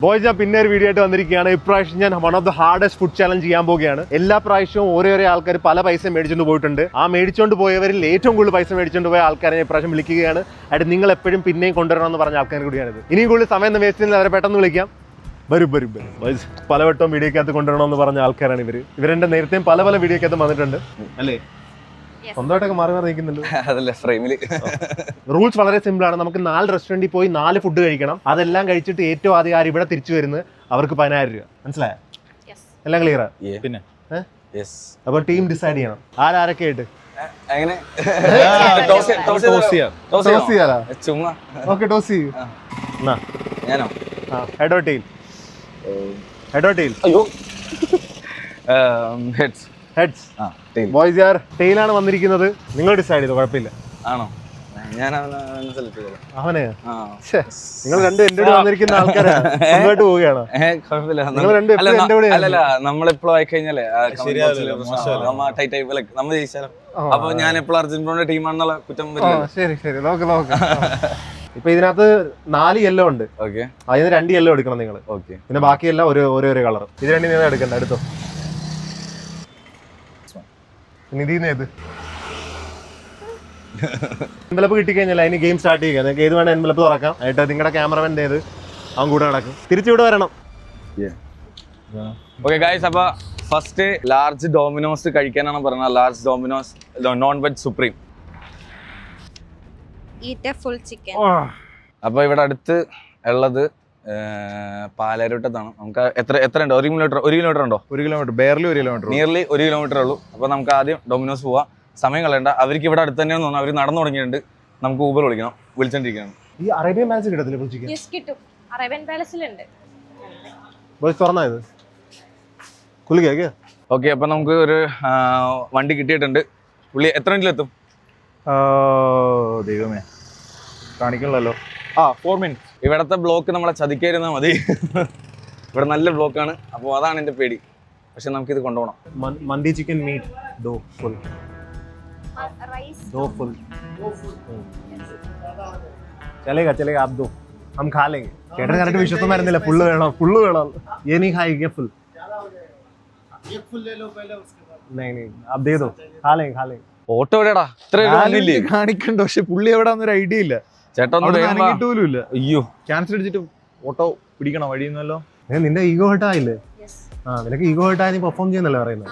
Boys, ഞാൻ പിന്നെ ഒരു വീഡിയോ ആയിട്ട് വന്നിരിക്കുകയാണ്. ഇപ്രാവശ്യം ഞാൻ one of the hardest food challenge ചെയ്യാൻ പോവുകയാണ്. എല്ലാ പ്രാവശ്യവും ഓരോ ആൾക്കാർ പല പൈസ മേടിച്ചുകൊണ്ട് പോയിട്ടുണ്ട്. ആ മേടിച്ചുകൊണ്ട് പോയവരിൽ ഏറ്റവും കൂടുതൽ പൈസ മേടിച്ചുകൊണ്ട് പോയ ആൾക്കാരെ ഇപ്രാവശ്യം വിളിക്കുകയാണ്. അത് നിങ്ങൾ എപ്പോഴും പിന്നെയും കൊണ്ടുവരണമെന്ന് പറഞ്ഞ ആൾക്കാർ കൂടിയാണിത്. ഇനിയും കൂടുതൽ സമയം വേസ്റ്റ് ചെയ്യുന്നത് അവരെ പെട്ടെന്ന് വിളിക്കാം. വരും ബോയ്സ്, പലവട്ടം വീഡിയോക്കകത്ത് കൊണ്ടുവരണമെന്ന് പറഞ്ഞ ആൾക്കാരാണ് ഇവരെന്റെ നേരത്തെയും പല വീഡിയോക്കകത്ത് വന്നിട്ടുണ്ട് അല്ലേ? സ്വന്തമായിട്ടൊക്കെ മാറി നിൽക്കുന്നുണ്ട്. അതല്ല ഫ്രെയിമിൽ. റൂൾസ് വളരെ സിമ്പിൾ ആണ്. നമുക്ക് 4 റെസ്റ്റോറൻറ്റിൽ പോയി 4 ഫുഡ് കഴിക്കണം. അതെല്ലാം കഴിച്ചിട്ട് ഏറ്റവും ആദ്യം ആര് ഇവിടെ തിരിച്ചു വരുന്നത് അവർക്ക് 10,000 രൂപ. മനസ്സിലായോ? എല്ലാം ക്ലിയറാ? പിന്നെ അപ്പൊ ടീം ഡിസൈഡ് ചെയ്യണം ആരൊക്കെ ആയിട്ട്. ബോയ്സ് യാർ, ടെയിലാണ് വന്നിരിക്കുന്നത്. നിങ്ങൾ ഡിസൈഡ് ചെയ്തോ, കുഴപ്പമില്ല. ആണോ? അവനെ നിങ്ങൾ രണ്ടും എന്റെ കൂടെ വന്നിരിക്കുന്ന ആൾക്കാരാണ്. മുന്നോട്ട് പോവുകയാണോ? നിങ്ങൾ രണ്ടും എന്റെ കൂടെ. നമ്മളെപ്പോഴും ആയി കഴിഞ്ഞാലേ നമ്മൾ ജയിച്ചാലോ? അപ്പൊ ഞാൻ എപ്പോഴും അർജന്റീനയുടെ ടീമാണെന്നുള്ള കുറ്റം. ശരി നോക്ക്. ഇപ്പൊ ഇതിനകത്ത് 4 യെല്ലോ ഉണ്ട്. ഓക്കെ, അതിന് 2 യെല്ലോ എടുക്കണം നിങ്ങൾ. ഓക്കെ, പിന്നെ ബാക്കിയെല്ലാം ഓരോ കളർ. ഇത് രണ്ടും നിങ്ങൾ എടുക്കണ്ട. എടുത്തോ. നിധിന്ന് എൻവലപ്പ് കിട്ടിക്കഴിഞ്ഞാൽ അതിന് ഗെയിം സ്റ്റാർട്ട് ചെയ്യുക. നിങ്ങൾക്ക് ഏത് വേണം എൻവലപ്പ് തുറക്കാം. ആയിട്ട് നിങ്ങളുടെ ക്യാമറമാൻ്റെ ഏത് അവൻ കൂടെ നടക്കും. തിരിച്ചിവിടെ വരണം. ഓക്കെ ഗൈസ്, അപ്പൊ ഫസ്റ്റ് ലാർജ് ഡോമിനോസ് കഴിക്കാനാണ് പറഞ്ഞത്. Large Domino's non veg supreme. അപ്പൊ ഇവിടെ അടുത്ത് ഉള്ളത് പാലാരിവട്ടത്താണ്. നമുക്ക് എത്ര ഉണ്ട്? 1 കിലോമീറ്റർ ഉണ്ടോ? 1 kilometre, barely 1 kilometre, nearly 1 kilometre ഉള്ളൂ. അപ്പൊ നമുക്ക് ആദ്യം ഡൊമിനോസ് പോവാം. സമയം കളയണ്ട. അവർക്ക് ഇവിടെ അടുത്ത് തന്നെയാന്ന് തോന്നുന്നു. അവർ നടന്നു തുടങ്ങിയിട്ടുണ്ട്. നമുക്ക് ഊബർ വിളിക്കണം. വിളിച്ചോണ്ടിരിക്കണം. ഈ അറേബ്യൻ പാലസ് കിട്ടത്തില്ല? കിട്ടും. അറേബ്യൻ പാലസിലുണ്ട്. ഓക്കെ, അപ്പൊ നമുക്ക് ഒരു വണ്ടി കിട്ടിയിട്ടുണ്ട്. പുള്ളി എത്ര മിനിറ്റിലെത്തും? ദൈവമേ, കാണിക്കണല്ലോ. 4 മിനിറ്റ്സ്. ഇവിടത്തെ ബ്ലോക്ക് നമ്മളെ ചതിക്കായിരുന്നാൽ മതി. ഇവിടെ നല്ല ബ്ലോക്കാണ്. അപ്പോൾ അതാണ് എൻ്റെ പേടി. പക്ഷെ നമുക്കിത് കൊണ്ടുപോകണം. മന്തി ചിക്കൻ മീറ്റ് ദോ ഫുൾ. चलेगा आप दो, हम खा लेंगे. ചേട്ടൻ കറക്റ്റ് വിശ്വസം വരുന്നില്ല. ഫുള്ള് വേണം. ये नहीं खाएगी फुल. नहीं आप दे दो. खा लेंगे. ഓട്ടോ എവിടെയാടാ? കാണിക്കണ്ട. പക്ഷെ പുള്ളി എവിടാന്നൊരു ഐഡിയ ഇല്ല. ചേട്ടാ കിട്ടൂല. അയ്യോ, ക്യാൻസൽ അടിച്ചിട്ട് ഓട്ടോ പിടിക്കണോ വഴിയൊന്നുമല്ലോ. നിന്റെ ഈഗോ ഹേർട്ട് ആയില്ലേ? നിനക്ക് ഈഗോ ഹേർട്ട് ആയി പെർഫോം ചെയ്യുന്നല്ലേ പറയുന്നത്?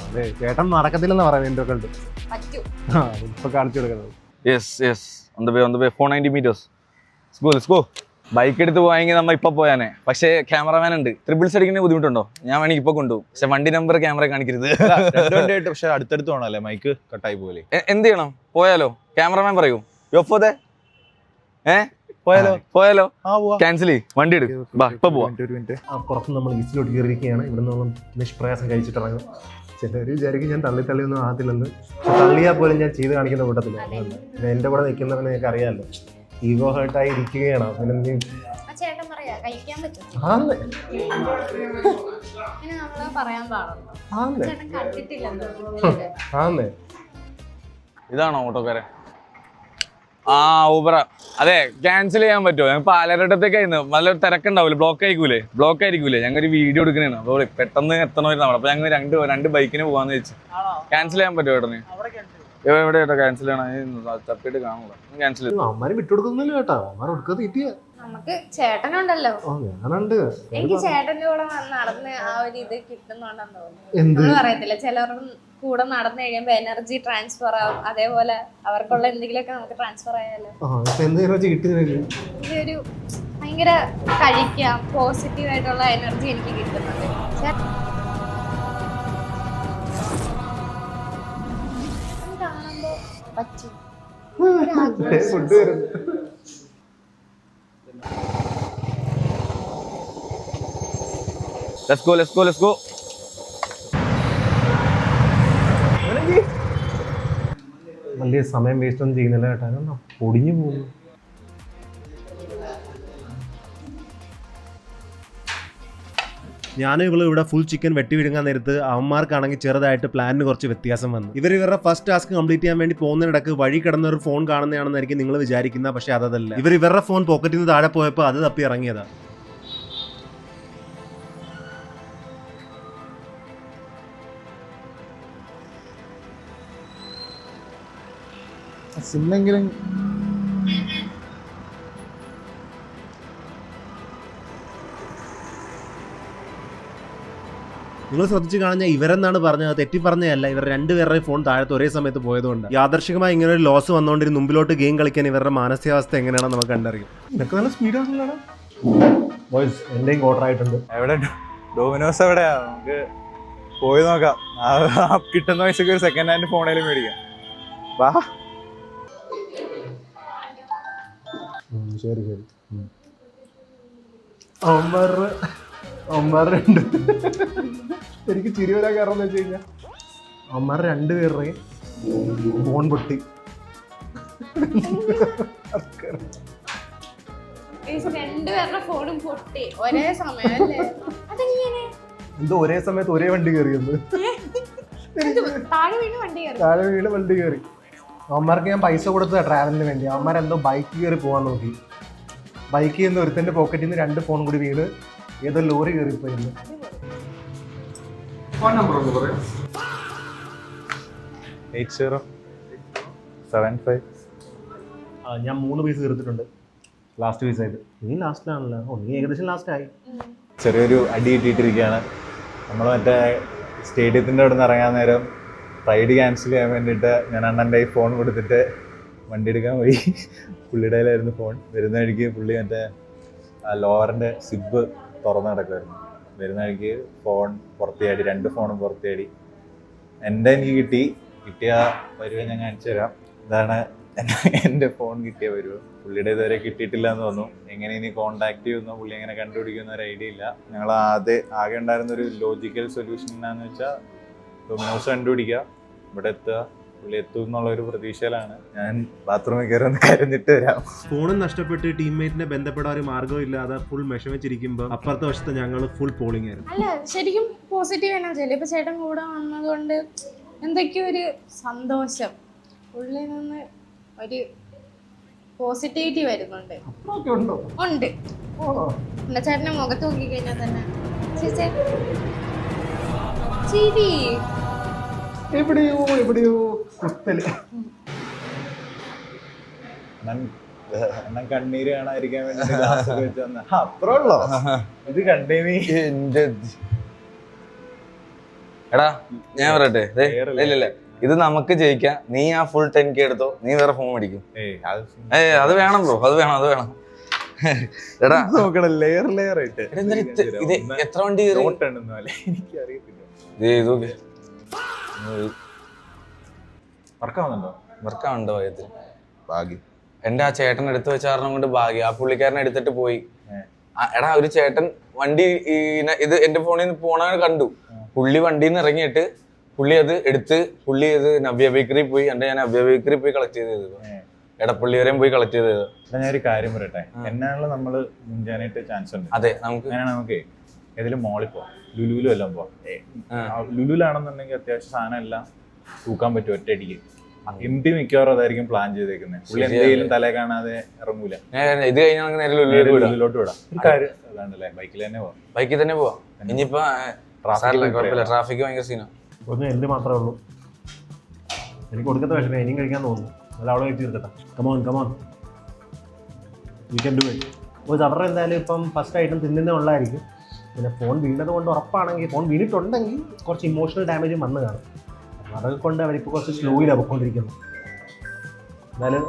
അതെ, ചേട്ടൻ നടക്കത്തില്ലെന്നാ പറയുന്നത്. എന്റെ കണ്ട് ഇപ്പൊ കാണിച്ചു കൊടുക്കുന്നത്. on the way 490 meters. Let's go. Bike എടുത്ത് പോയെങ്കിൽ നമ്മ ഇപ്പൊ പോയാനെ. പക്ഷേ ക്യാമറമാൻ ഉണ്ട്. ട്രിപ്പിൾസ് അടിക്കുന്ന ബുദ്ധിമുട്ടുണ്ടോ? ഞാൻ വേണമെങ്കിൽ ഇപ്പൊ കൊണ്ടുപോകും. പക്ഷെ വണ്ടി നമ്പർ ക്യാമറ കാണിക്കരുത്. പക്ഷെ അടുത്തടുത്ത് വേണമല്ലേ, മൈക്ക് കട്ടായി പോലെ. എന്ത് ചെയ്യണം? പോയാലോ? ക്യാമറമാൻ പറയൂ. യോഫോദേ പോയാലോ? ക്യാൻസൽ ചെയ്യ്, വണ്ടി എടുക്കും. ഇപ്പൊ പോവാം. പുറത്ത് നമ്മൾ ഈസ്റ്റിലോട്ട് കയറിയിരിക്കുകയാണ്. ഇവിടെ നമ്മൾ നിഷ്പ്രയാസം കഴിച്ചിട്ടിറങ്ങും. ചിലർ വിചാരിക്കും ഞാൻ തള്ളിയൊന്നും ആകത്തില്ലെന്ന്. തള്ളിയാൽ പോലും ഞാൻ ചെയ്ത് കാണിക്കുന്ന കൂട്ടത്തില്ല. എന്റെ കൂടെ നിൽക്കുന്നവനെ എനിക്ക് അറിയാമല്ലോ. ഈഗോ ഹേർട്ടായി ഇരിക്കുകയാണ്. ഇതാണോ ഓട്ടോക്കാരൻ? ഊബറ. അതെ, ക്യാൻസൽ ചെയ്യാൻ പറ്റുമോ? ഞങ്ങൾ പാലാരിവട്ടത്തേക്കായിരുന്നു. നല്ല തിരക്കുണ്ടാവില്ലേ? ബ്ലോക്ക് ആയിരിക്കൂലേ? ഞങ്ങൾ ഒരു വീഡിയോ എടുക്കണേണ്. അപ്പോൾ പെട്ടെന്ന് എത്തണമായിരുന്നു. അപ്പൊ ഞങ്ങൾ രണ്ട് ബൈക്കിന് പോകാന്ന് വെച്ചു. ക്യാൻസൽ ചെയ്യാൻ പറ്റുമോ ചേട്ടന്? എവിടെ ചേട്ടാ ക്യാൻസൽ ചെയ്യണം? തപ്പിയിട്ട് കാണുള്ളൂ. ക്യാൻസൽ ചെയ്തു. അമ്മാര് വിട്ടുകൊടുക്കുന്നില്ല കേട്ടോ. അമ്മാരെ കൊടുക്കാതെ കിട്ടിയ നമുക്ക് ചേട്ടനുണ്ടല്ലോ. ഞാനുണ്ട്. എനിക്ക് ചേട്ടന്റെ കൂടെ നടന്ന് ആ ഒരു ഇത് കിട്ടുന്നുണ്ടെന്ന് തോന്നുന്നു. അറിയത്തില്ല, ചിലർ കൂടെ നടന്നു കഴിയുമ്പോ എനർജി ട്രാൻസ്ഫർ ആവും. അതേപോലെ അവർക്കുള്ള എന്തെങ്കിലുമൊക്കെ നമുക്ക് ട്രാൻസ്ഫർ ആയാലോ. ഇതൊരു ഭയങ്കര കഴിക്കാം പോസിറ്റീവ് ആയിട്ടുള്ള എനർജി എനിക്ക് കിട്ടുന്നുണ്ട്. കാണുമ്പോ പറ്റും. Let's go. വലിയ സമയം വേസ്റ്റ് ഒന്നും ചെയ്യുന്നില്ല കേട്ടോ. പൊടിഞ്ഞു പോകുന്നു. ഞാനും ഇവളും ഇവിടെ ഫുൾ ചിക്കൻ വെട്ടി വിഴുങ്ങാൻ നേരത്ത് അവന്മാർക്കാണെങ്കിൽ ചെറുതായിട്ട് പ്ലാനിന് കുറച്ച് വ്യത്യാസം വന്നു. ഇവരുടെ ഫസ്റ്റ് ടാസ്ക് കംപ്ലീറ്റ് ചെയ്യാൻ വേണ്ടി പോകുന്നതിനിടക്ക് വഴി കിടന്ന ഒരു ഫോൺ കാണുന്നതാണെന്നായിരിക്കും നിങ്ങൾ വിചാരിക്കുന്ന, പക്ഷെ അതല്ല. ഇവരുടെ ഫോൺ പോക്കറ്റിൽ നിന്ന് താഴെ പോയപ്പോൾ അത് തപ്പി ഇറങ്ങിയതാണ്. സിമ്മെങ്കിലും നിങ്ങൾ ശ്രദ്ധിച്ച് കാണാൻ ഇവരെന്നാണ് പറഞ്ഞത്, തെറ്റി പറഞ്ഞതല്ല. ഇവർ രണ്ടുപേരുടെ ഫോൺ താഴത്ത് ഒരേ സമയത്ത് പോയതുകൊണ്ട് യാദർശികമായി ഇങ്ങനെ ഒരു ലോസ് വന്നുകൊണ്ടിരുന്ന മുമ്പിലോട്ട് ഗെയിം കളിക്കാൻ ഇവരുടെ മാനസികാവസ്ഥ എങ്ങനെയാണെന്ന് നമുക്ക് കണ്ടറിയും. ഇതൊക്കെ നല്ല സ്പീഡാണല്ലോ ബോയ്സ്. എന്റെയും ഓർഡർ ആയിട്ടുണ്ട്. എവിടെ ഡോമിനോസ് എവിടെയാ? നമുക്ക് പോയി നോക്കാം. കിട്ടുന്ന പൈസക്ക് ഒരു സെക്കൻഡ് ഹാൻഡ് ഫോണേലും മേടിക്കാം. വാ. ശരി ശരി. അമ്മമാരുടെ എനിക്ക് ചിരി വരാൻ കാരണം എന്ന് വെച്ച് കഴിഞ്ഞാൽ അമ്മമാരുടെ രണ്ടുപേരുടെയും ഫോൺ പൊട്ടി. രണ്ടുപേരുടെ ഫോണും പൊട്ടി ഒരേ സമയം അല്ലേ? അതെങ്ങനെ? എന്തോ ഒരേ സമയത്ത് ഒരേ വണ്ടി കയറിയെന്ന്. താഴെ വീണ് വണ്ടി കയറി. താഴെ വീണ് വണ്ടി കയറി. അവന്മാർക്ക് ഞാൻ പൈസ കൊടുത്തതാ ട്രാവലിന് വേണ്ടി. അവന്മാരെന്തോ ബൈക്ക് കയറി പോകാൻ നോക്കി. ബൈക്കിൽ നിന്ന് ഒരുത്തന്റെ പോക്കറ്റിൽ നിന്ന് 2 ഫോൺ കൂടി വീണ് ഏതോ ലോറി കയറിപ്പോയിരുന്നു. ഫോൺ നമ്പർ ഒന്ന് പറയാം. 8075. ഞാൻ 3 പീസ് തീർത്തിട്ടുണ്ട്. ലാസ്റ്റ് പീസ് ആയത് നീ ലാസ്റ്റിലാണല്ലോ. നീ ഏകദേശം ലാസ്റ്റ് ആയി. ചെറിയൊരു അടി കിട്ടിയിട്ടിരിക്കുകയാണ്. നമ്മൾ മറ്റേ സ്റ്റേഡിയത്തിൻ്റെ അവിടെ നിന്ന് ഇറങ്ങാൻ നേരം റൈഡ് ക്യാൻസൽ ചെയ്യാൻ വേണ്ടിയിട്ട് ഞാൻ അണ്ണൻ്റെ ഫോൺ കൊടുത്തിട്ട് വണ്ടി എടുക്കാൻ പോയി. പുള്ളിയുടെ കയ്യിലായിരുന്നു ഫോൺ. വരുന്ന വഴിക്ക് പുള്ളി മറ്റേ ലോവറിൻ്റെ സിബ് തുറന്ന് കിടക്കുമായിരുന്നു. വരുന്ന വഴിക്ക് ഫോൺ പുറത്തിയാടി, 2 ഫോണും പുറത്തിയാടി. എനിക്ക് കിട്ടിയ വരുവ ഞാൻ കാണിച്ചു തരാം. ഇതാണ് എൻ്റെ ഫോൺ കിട്ടിയ വരുവ. പുള്ളിയുടെ ഇതുവരെ കിട്ടിയിട്ടില്ല എന്ന് തോന്നുന്നു. എങ്ങനെ ഇനി കോണ്ടാക്ട് ചെയ്യുന്നോ പുള്ളി എങ്ങനെ കണ്ടുപിടിക്കുന്ന ഒരു ഐഡിയ ഇല്ല. ഞങ്ങൾ ആകെ ഉണ്ടായിരുന്ന ഒരു ലോജിക്കൽ സൊല്യൂഷൻ എന്താണെന്ന് വെച്ചാൽ ഡൊമിനോസ് കണ്ടുപിടിക്കുക, ഇവിടെ എത്തുക, പുള്ളി എത്തും എന്നുള്ള ഒരു പ്രതീക്ഷയിലാണ്. ഞാൻ ബാത്റൂമിൽ കയറി ഒന്ന് കരഞ്ഞിട്ട് വരാം. ഫോണും നഷ്ടപ്പെട്ട് ടീംമേറ്റിനെ ബന്ധപ്പെടാൻ ഒരു മാർഗ്ഗം ഇല്ലാതെ ഫുൾ വിഷമിച്ചിരിക്കുമ്പോൾ അപ്പുറത്തെ വശത്ത് ഞങ്ങൾ ഫുൾ പോളിംഗ് ആയിരുന്നു. അല്ല ശരിക്കും പോസിറ്റീവ് എനർജി. ഇപ്പൊ ചേട്ടൻ കൂടെ വന്നതുകൊണ്ട് എന്തൊക്കെയോ ഒരു സന്തോഷം ഉള്ളിൽ നിന്ന് ഒരു പോസിറ്റിവിറ്റി വരുന്നുണ്ട്. ഉണ്ട്. പിന്നെ ചേട്ടനെ മുഖത്ത് നോക്കി കഴിഞ്ഞാൽ തന്നെ ചിരി എവിടെയോ കുത്തല്. കണ്ണീര് കാണാതിരിക്കാൻ വേണ്ടി അത്രേ ഉള്ളോ? ഇത് കണ്ടേനി. എടാ ഞാൻ പറയട്ടെ, ഇല്ല ഇത് നമുക്ക് ജയിക്കാം. നീ ആ ഫുൾ 10K എടുത്തോ, നീ വേറെ ഫോൺ മേടിക്കും. അത് വേണം ബ്രോ, അത് വേണം. എടാ നോക്കണം ലെയർ ആയിട്ട്. ഇത് എത്ര വണ്ടി എനിക്ക് അറിയത്തില്ല. വർക്കാവുന്നുണ്ടോ ഭാഗ്യത്തിൽ? ഭാഗ്യം. എന്റെ ആ ചേട്ടൻ എടുത്തു വെച്ച കാരണം കൊണ്ട് ഭാഗ്യം. ആ പുള്ളിക്കാരനെ എടുത്തിട്ട് പോയി. എടാ ഒരു ചേട്ടൻ വണ്ടി ഇത് എന്റെ ഫോണിൽ നിന്ന് പോണ കണ്ടു. പുള്ളി വണ്ടിയിൽ നിന്ന് ഇറങ്ങിയിട്ട് പുള്ളി അത് എടുത്ത് പുള്ളി ഇത് നവ്യ ബേക്കറി പോയി. ഞാൻ നവ്യ ബേക്കറി പോയി കളക്ട് ചെയ്തത്, എടപ്പള്ളി വരെയും പോയി കളക്ട് ചെയ്തത്. ഞാനൊരു കാര്യം പറയട്ടെ, എന്നാണല്ലോ നമ്മള് മുൻകാനായിട്ട് ചാൻസ് ഉണ്ട്. അതെ, നമുക്ക് നമുക്ക് ഏതെങ്കിലും മോളിൽ പോവാം, ലുലുവിലും എല്ലാം പോവാം. ലുലുലാണെന്നുണ്ടെങ്കിൽ അത്യാവശ്യം സാധനം എല്ലാം തൂക്കാൻ പറ്റും ഒറ്റയടിക്ക്. MP മിക്കവാറും അതായിരിക്കും പ്ലാൻ ചെയ്തേക്കുന്നത്. പുള്ളി എന്തെങ്കിലും തല കാണാതെ ഇറങ്ങൂല. ഇത് കഴിഞ്ഞാൽ ലുലുവിലോട്ട് വിടാം. ഒരു കാര്യം അതാണ്ടല്ലേ, ബൈക്കിൽ തന്നെ പോവാം. ബൈക്കിൽ തന്നെ പോവാം. ഇനിയിപ്പോ ട്രാഫിക് ഭയങ്കര സീനാണ്. ഒന്ന് എല്ല് മാത്രമേ ഉള്ളൂ. എനിക്ക് കൊടുക്കത്ത വിഷമം ഇനിയും കഴിക്കാൻ തോന്നുന്നു. അല്ല അവിടെ വെച്ച് തീർക്കട്ടെ. Come on you can do it. അപ്പോൾ അവരുടെ എന്തായാലും ഇപ്പം ഫസ്റ്റ് ഐറ്റം തിന്നുന്നേ ഉള്ളതായിരിക്കും. പിന്നെ ഫോൺ വീണത് കൊണ്ട് ഉറപ്പാണെങ്കിൽ, ഫോൺ വീണിട്ടുണ്ടെങ്കിൽ കുറച്ച് ഇമോഷണൽ ഡാമേജും വന്ന് കാണും. അതൊക്കെ കൊണ്ട് അവരിപ്പോൾ കുറച്ച് സ്ലോയിലാണ് പോയിക്കൊണ്ടിരിക്കുന്നത്. എന്നാലും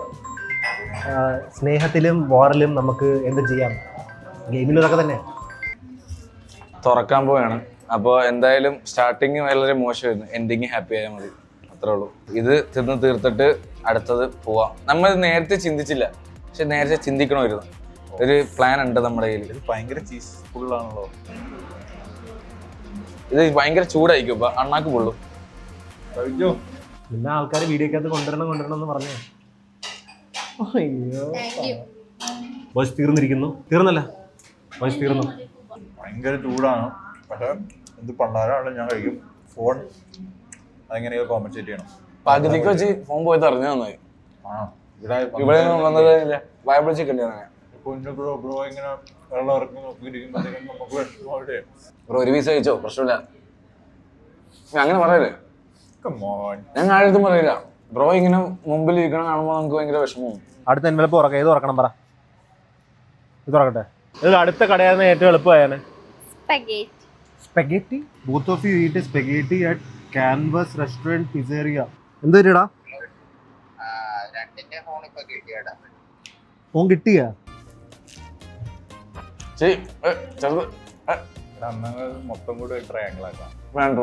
സ്നേഹത്തിലും വാറിലും നമുക്ക് എന്ത് ചെയ്യാം, ഗെയിമിലും ഇതൊക്കെ തന്നെ. തുറക്കാൻ പോവുകയാണ്. അപ്പോൾ എന്തായാലും സ്റ്റാർട്ടിങ് വളരെ മോശമായിരുന്നു, എൻഡിങ് ഹാപ്പി ആയാൽ മതി, അത്രേ ഉള്ളൂ. ഇത് തിന്ന് തീർത്തിട്ട് അടുത്തത് പോവാം. നമ്മൾ നേരത്തെ ചിന്തിച്ചില്ല, പക്ഷെ നേരത്തെ ചിന്തിക്കണമായിരുന്നു. ഒരു പ്ലാൻ ഉണ്ട് നമ്മുടെ കയ്യിൽ. ഇത് ഭയങ്കര ചീസ് ഫുള്ളാണല്ലോ. ഇത് ഭയങ്കര ചൂടായിരിക്കും, ഇപ്പൊ അണ്ണാക്ക് പൊള്ളും. പിന്നെ ആൾക്കാർ വീഡിയോക്കകത്ത് കൊണ്ടുവരണം എന്ന് പറഞ്ഞു. അയ്യോ വോയിസ് തീർന്നിരിക്കുന്നു. തീർന്നല്ല, വോയിസ് തീർന്നു. ഭയങ്കര ചൂടാണ്. പക്ഷെ എന്ത് പണ്ടാരാണ് ഞാൻ കഴിക്കും. ഫോൺ അതെങ്ങനെയോ കോമ്പൻസേറ്റ് ചെയ്യണം. പകുതിക്ക് വെച്ച് ഫോൺ പോയി അറിഞ്ഞു നന്നായി. ഇവിടെ വന്നത് വയബിൾ ചിക്കൻ ബ്രോ ഇങ്ങനെ വെള്ളം ഇറക്കി നോക്കിയിരിക്കുമ്പോഴത്തേക്കും നമുക്ക് വിഷമമായിട്ട് ഒരു പീസ് കഴിച്ചോ, പ്രശ്നമില്ല. അങ്ങനെ പറയല്ലേ, Come on. ഞാൻ ആഴത്തും പറയില്ല. ബ്രോ ഇങ്ങനെ മുമ്പിൽ ഇരിക്കണം കാണുമ്പോൾ നമുക്ക് ഭയങ്കര വിഷമവും. അടുത്ത എൻവലപ്പ് തുറക്കാം. ഏത് തുറക്കണം പറ? ഇത് തുറക്കട്ടെ. ഇത് അടുത്ത കടയായിരുന്നു ഏറ്റവും എളുപ്പമായാണ്. Spaghetti. Both of you eat spaghetti at canvas restaurant pizzeria. എന്ത് പറ്റിയടാ? ഫോൺ കിട്ടിയാ? മൊത്തം കൂടെ ട്രയാങ്കിൾ ആക്കാം. വേണ്ട,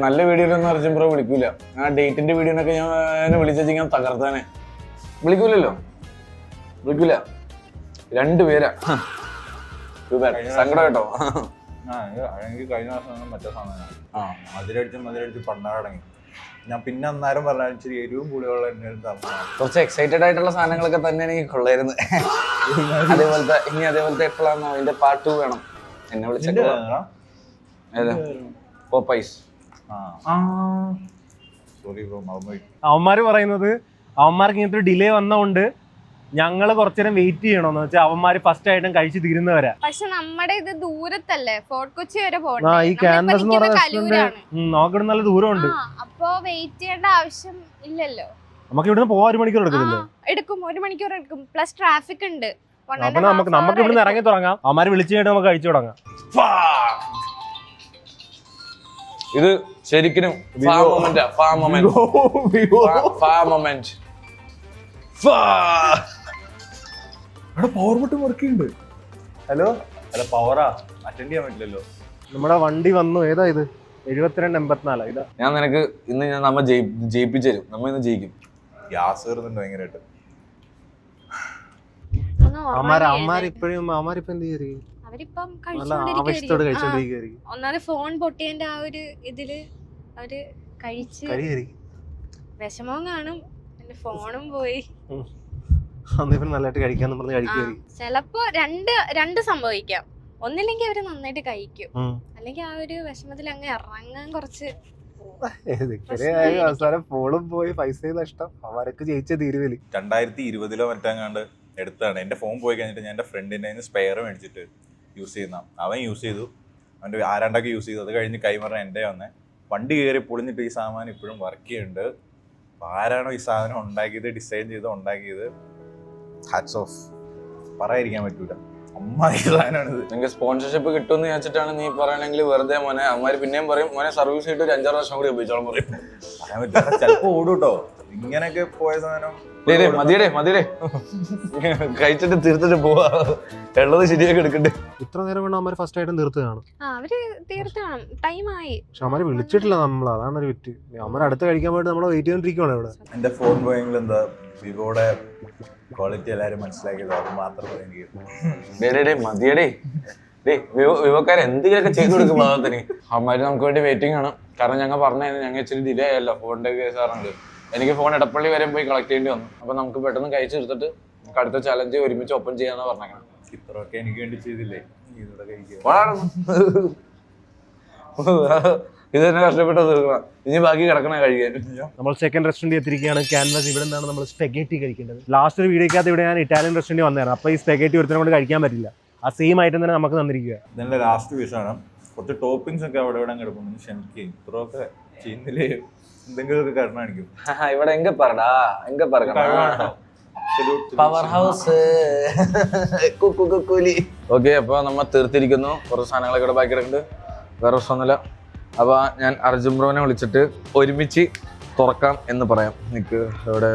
നല്ല വീഡിയോയിലൊന്നും അർജുൻ ബ്രോ വിളിക്കൂല. ആ ഡേറ്റിന്റെ വീഡിയോനൊക്കെ ഞാൻ വിളിച്ചു ഞാൻ തകർത്താനെ. വിളിക്കൂലല്ലോ, വിളിക്കൂല. 2 പേരാ. സങ്കടം കേട്ടോ. എനിക്ക് കഴിഞ്ഞ ദിവസം മറ്റേ സാധനം മതിലടിച്ച് പണ്ടാടങ്ങി. ഞാൻ പിന്നെ അന്നേരം പറഞ്ഞ ഇച്ചിരി എരിവും പുളിയുള്ള കുറച്ച് എക്സൈറ്റഡ് ആയിട്ടുള്ള സാധനങ്ങളൊക്കെ തന്നെ എനിക്ക് കൊള്ളായിരുന്നു. അതേപോലത്തെ എപ്പോഴാണോ അതിന്റെ പാർട്ട് 2 വേണം. എന്നെ വിളിച്ചിട്ട് പോപ്പൈസ്. സോറി ബ്രോ, മറന്നുപോയി. അവന്മാര് പറയുന്നത് അവന്മാർക്ക് ഇങ്ങനത്തെ ഡിലേ വന്നതുകൊണ്ട് ഞങ്ങള് കുറച്ചേരം വെയിറ്റ് ചെയ്യണമെന്ന് വെച്ചാൽ അവന്മാര് ഫസ്റ്റ് ആയിട്ടും കഴിച്ച് തീരുന്നവരാ. പക്ഷെ നമ്മുടെ ഇത് ദൂരത്തല്ലേ, ഫോർട്ട് കൊച്ചി വരെ ഈ ക്യാൻവാസ് എന്ന് പറയുന്ന നോക്കിട്ട് നല്ല ദൂരമുണ്ട്. അപ്പൊ വെയിറ്റ് ചെയ്യേണ്ട ആവശ്യം ഇല്ലല്ലോ. നമുക്ക് ഇവിടുന്ന് പോവാൻ 1 മണിക്കൂർ എടുക്കുന്നില്ലേ? എടുക്കും, 1 മണിക്കൂർ എടുക്കും. പ്ലസ് ട്രാഫിക് ഉണ്ട്. അപ്പൊ നമുക്ക് ഇവിടുന്ന് ഇറങ്ങി തുടങ്ങാം. അവന്മാര് വിളിച്ചു കഴിഞ്ഞിട്ട് നമുക്ക് കഴിച്ചു തുടങ്ങാം. ഇത് ശരിക്കും പവർ ബട്ടൺ വർക്ക് ചെയ്യുന്നുണ്ട്. ഹലോ, അല്ല പവറാ അറ്റൻഡ് ചെയ്യാൻ പറ്റില്ലല്ലോ. നമ്മുടെ വണ്ടി വന്നു. ഏതാ ഇത്? 7284. ഇതാ. ഞാൻ നിനക്ക് ഇന്ന് നമ്മ ജയിപ്പിച്ചു തരും. നമ്മ ഇന്ന് ജയിക്കും. ഗ്യാസ് കയറുന്നുണ്ട് ഭയങ്കരമായിട്ട്. ഒന്നാമത് ഫോൺ പൊട്ടിയതിന്റെ ആ ഒരു ഇതില് അവര് കഴിച്ച് വിഷമവും കാണും, ഫോണും പോയി. ചെലപ്പോ രണ്ട് സംഭവിക്കാം. ഒന്നില്ലെങ്കിൽ അവര് നന്നായിട്ട് കഴിക്കും, അല്ലെങ്കിൽ ആ ഒരു വിഷമത്തിൽ അങ്ങ് ഇറങ്ങാൻ കുറച്ച് അവസാനം ഫോണും പോയി, പൈസ നഷ്ടം. അവരൊക്കെ ജയിച്ച തീരുവല്. 2020 മറ്റങ്ങാണ്ട് എടുത്താണ്. എൻ്റെ ഫോൺ പോയി കഴിഞ്ഞിട്ട് ഞാൻ എൻ്റെ ഫ്രണ്ടിൻ്റെ സ്പെയർ മേടിച്ചിട്ട് യൂസ് ചെയ്യുന്ന. അവൻ യൂസ് ചെയ്തു, അവൻ്റെ ആരാണ്ടൊക്കെ യൂസ് ചെയ്തു. അത് കഴിഞ്ഞ് കൈമറ എൻ്റെ വന്നേ. വണ്ടി കയറി പൊളിഞ്ഞിട്ട് ഈ സാമാനം ഇപ്പോഴും വർക്ക് ചെയ്യുന്നുണ്ട്. ആരാണോ ഈ സാധനം ഉണ്ടാക്കിയത്, ഡിസൈൻ ചെയ്ത് ഉണ്ടാക്കിയത്, ഹാറ്റ്സ് ഓഫ്. പറയാതിരിക്കാൻ പറ്റൂല. അമ്മായി സാധനമാണിത്. നിങ്ങൾക്ക് സ്പോൺസർഷിപ്പ് കിട്ടുമെന്ന് വിചാരിച്ചിട്ടാണ് നീ പറയണെങ്കിൽ വെറുതെ മോനെ. അമ്മമാര് പിന്നെയും പറയും മോനെ സർവീസ് ചെയ്തിട്ട് ഒരു 5-6 വർഷം കൂടി ഉപയോഗിച്ചോളം പറയും. പറയാൻ പറ്റില്ല, ചിലപ്പോ ഓടും കേട്ടോ. ഇങ്ങനെയൊക്കെ പോയ സാധനം മതിയേ കഴിച്ചിട്ട് തീർത്തിട്ട് പോവാ. ഉള്ളത് ശരിയാക്കി എടുക്കണ്ടേ. ഇത്ര നേരം കൊണ്ട് അമ്മ ഫസ്റ്റ് ആയിട്ടും തീർത്ത് കാണും. അവര് തീർത്ത് കാണും, ടൈമായി. പക്ഷെ അമ്മ വിളിച്ചിട്ടില്ല നമ്മൾ, അതാണ് ഒരു വിറ്റ്. അമ്മ അടുത്ത് കഴിക്കാൻ വേണ്ടി നമ്മൾ വെയിറ്റ് ചെയ്തോണ്ടിരിക്കുവാണ് ഇവിടെ. എന്റെ ഫോൺ പോയെങ്കിൽ എന്താ വിവോയുടെ ക്വാളിറ്റി എല്ലാരും മനസ്സിലാക്കിയത്, അത് മാത്രമേ എനിക്ക്. മതിയടേ വിവോക്കാരെ എന്തെങ്കിലുമൊക്കെ ചെയ്തു കൊടുക്കും ഭാഗത്തിന്. അമ്മമാര് നമുക്ക് വേണ്ടി വെയിറ്റിംഗ് ആണ്. കാരണം ഞങ്ങൾ പറഞ്ഞു ഞങ്ങൾ ഇച്ചിരി ഡിലേ ആയല്ലോ ഫോണിന്റെ കേസ് പറഞ്ഞത്. എനിക്ക് ഫോൺ എടപ്പള്ളി വരെ പോയി കളക്ട് ചെയ്യേണ്ടി വന്നു. അപ്പൊ നമുക്ക് പെട്ടെന്ന് കഴിച്ചു എടുത്തിട്ട് അടുത്ത ചലഞ്ച് ഒരുമിച്ച് ഓപ്പൺ ചെയ്യാന്ന് പറഞ്ഞേക്കണം. ഇത്രയൊക്കെ എനിക്ക് വേണ്ടി ചെയ്തില്ലേ, ഇത് തന്നെ കഷ്ടപ്പെട്ട് തീർക്കണം. ഇനി ബാക്കി കിടക്കണ കഴിക്കാൻ. നമ്മൾ സെക്കൻഡ് റെസ്റ്റോറന്റ് എത്തിയിരിക്കുകയാണ്, ക്യാൻവാസ്. ഇവിടെ നിന്നാണ് നമ്മൾ സ്പെഗറ്റി കഴിക്കേണ്ടത്. ലാസ്റ്റ് ഒരു വീഡിയോക്കകത്ത് ഇവിടെ ഞാൻ ഇറ്റാലിയൻ റെസ്റ്റോറന്റ് വന്നതാണ്. അപ്പൊ ഈ സ്പെഗറ്റി ഒരുത്തനെ കൊണ്ട് കഴിക്കാൻ പറ്റില്ല. ആ സെയിം ഐറ്റം തന്നെ നമുക്ക് തന്നിരിക്കുക. ഇതിന്റെ ലാസ്റ്റ് പീസാണ്. കുറച്ച് ടോപ്പിംഗ്സ് ഒക്കെ അവിടെ ഇവിടെ കിടക്കുന്നു. ക്ഷമിക്കും, ഇത്രയൊക്കെ ചെയ്യുന്നില്ലേ, എന്തെങ്കിലുമൊക്കെ കാരണം കാണിക്കും. ഇവിടെ എങ്ക പറടാ എങ്ക പറ പവർ ഹൗസ്. ഓക്കെ, അപ്പൊ നമ്മ തീർത്തിരിക്കുന്നു. കുറച്ച് സാധനങ്ങളൊക്കെ ഇവിടെ ബാക്കി കിടക്കുന്നുണ്ട്. വേറെ പ്രശ്നമൊന്നുമില്ല. അപ്പൊ ഞാൻ അർജുൻ ബ്രോനെ വിളിച്ചിട്ട് ഒരുമിച്ച് തുറക്കാം എന്ന് പറയാം. നിക്ക് എവിടെ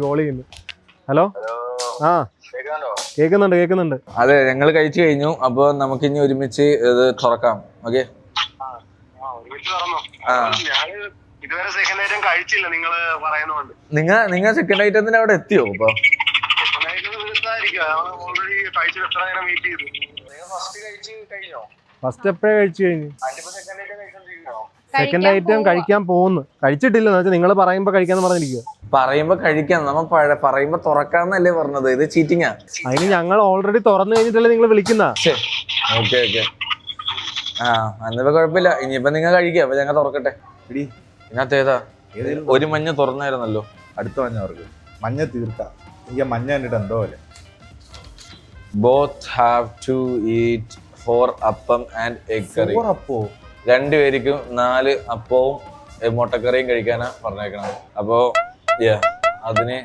കോൾ ചെയ്യുന്നു. ഹലോ, ആ കേൾക്കുന്നുണ്ട്. അതെ, ഞങ്ങൾ കഴിച്ചു കഴിഞ്ഞു. അപ്പൊ നമുക്ക് ഇനി ഒരുമിച്ച് ഇത് തുറക്കാം. ഓക്കെ, ഇതുവരെ സെക്കൻഡ് ഐറ്റം കഴിച്ചില്ല നിങ്ങള് പറയുന്നോണ്ട്. നിങ്ങൾ സെക്കൻഡ് ഐറ്റത്തിന്റെ അവിടെ എത്തിയോ? ഇപ്പൊ ഫസ്റ്റ് എപ്പോഴേ കഴിച്ചു കഴിഞ്ഞു. സെക്കൻഡ് ഐറ്റം കഴിക്കാൻ പോകുന്നു. കഴിച്ചിട്ടില്ല എന്ന് വെച്ചാൽ നിങ്ങൾ പറയുമ്പോ കഴിക്കാന്ന് പറഞ്ഞിരിക്കുക. പറയുമ്പോ കഴിക്കാം, നമ്മ പറയുമ്പോ തുറക്കാന്നല്ലേ പറഞ്ഞത്. ഇത് ചീറ്റിങ്ങാ. അതിന് ഞങ്ങൾ ഓൾറെഡി തുറന്നു കഴിഞ്ഞിട്ടല്ലേ നിങ്ങൾ വിളിക്കുന്ന. ഓക്കെ ഓക്കെ, ആ എന്നിപ്പോ കുഴപ്പമില്ല. ഇനിയിപ്പോ നിങ്ങൾ കഴിക്കുക. അപ്പൊ ഞങ്ങൾ തുറക്കട്ടെ. ഇടി ഇതിനകത്ത് ഏതാ? ഒരു മഞ്ഞ തുറന്നായിരുന്നല്ലോ. അടുത്ത മഞ്ഞ അവർക്ക് മഞ്ഞ തീർക്കാം. എനിക്ക് മഞ്ഞ കണ്ടിട്ട് എന്തോ പോലെ. ബോത്ത് ഹാവ് ടു ഈറ്റ് 4 അപ്പം ആൻഡ് എഗ് കറി. അപ്പോ രണ്ടുപേർക്കും 4 അപ്പവും മുട്ടക്കറിയും കഴിക്കാനാ പറഞ്ഞേക്കണത്. അപ്പോ അതിന്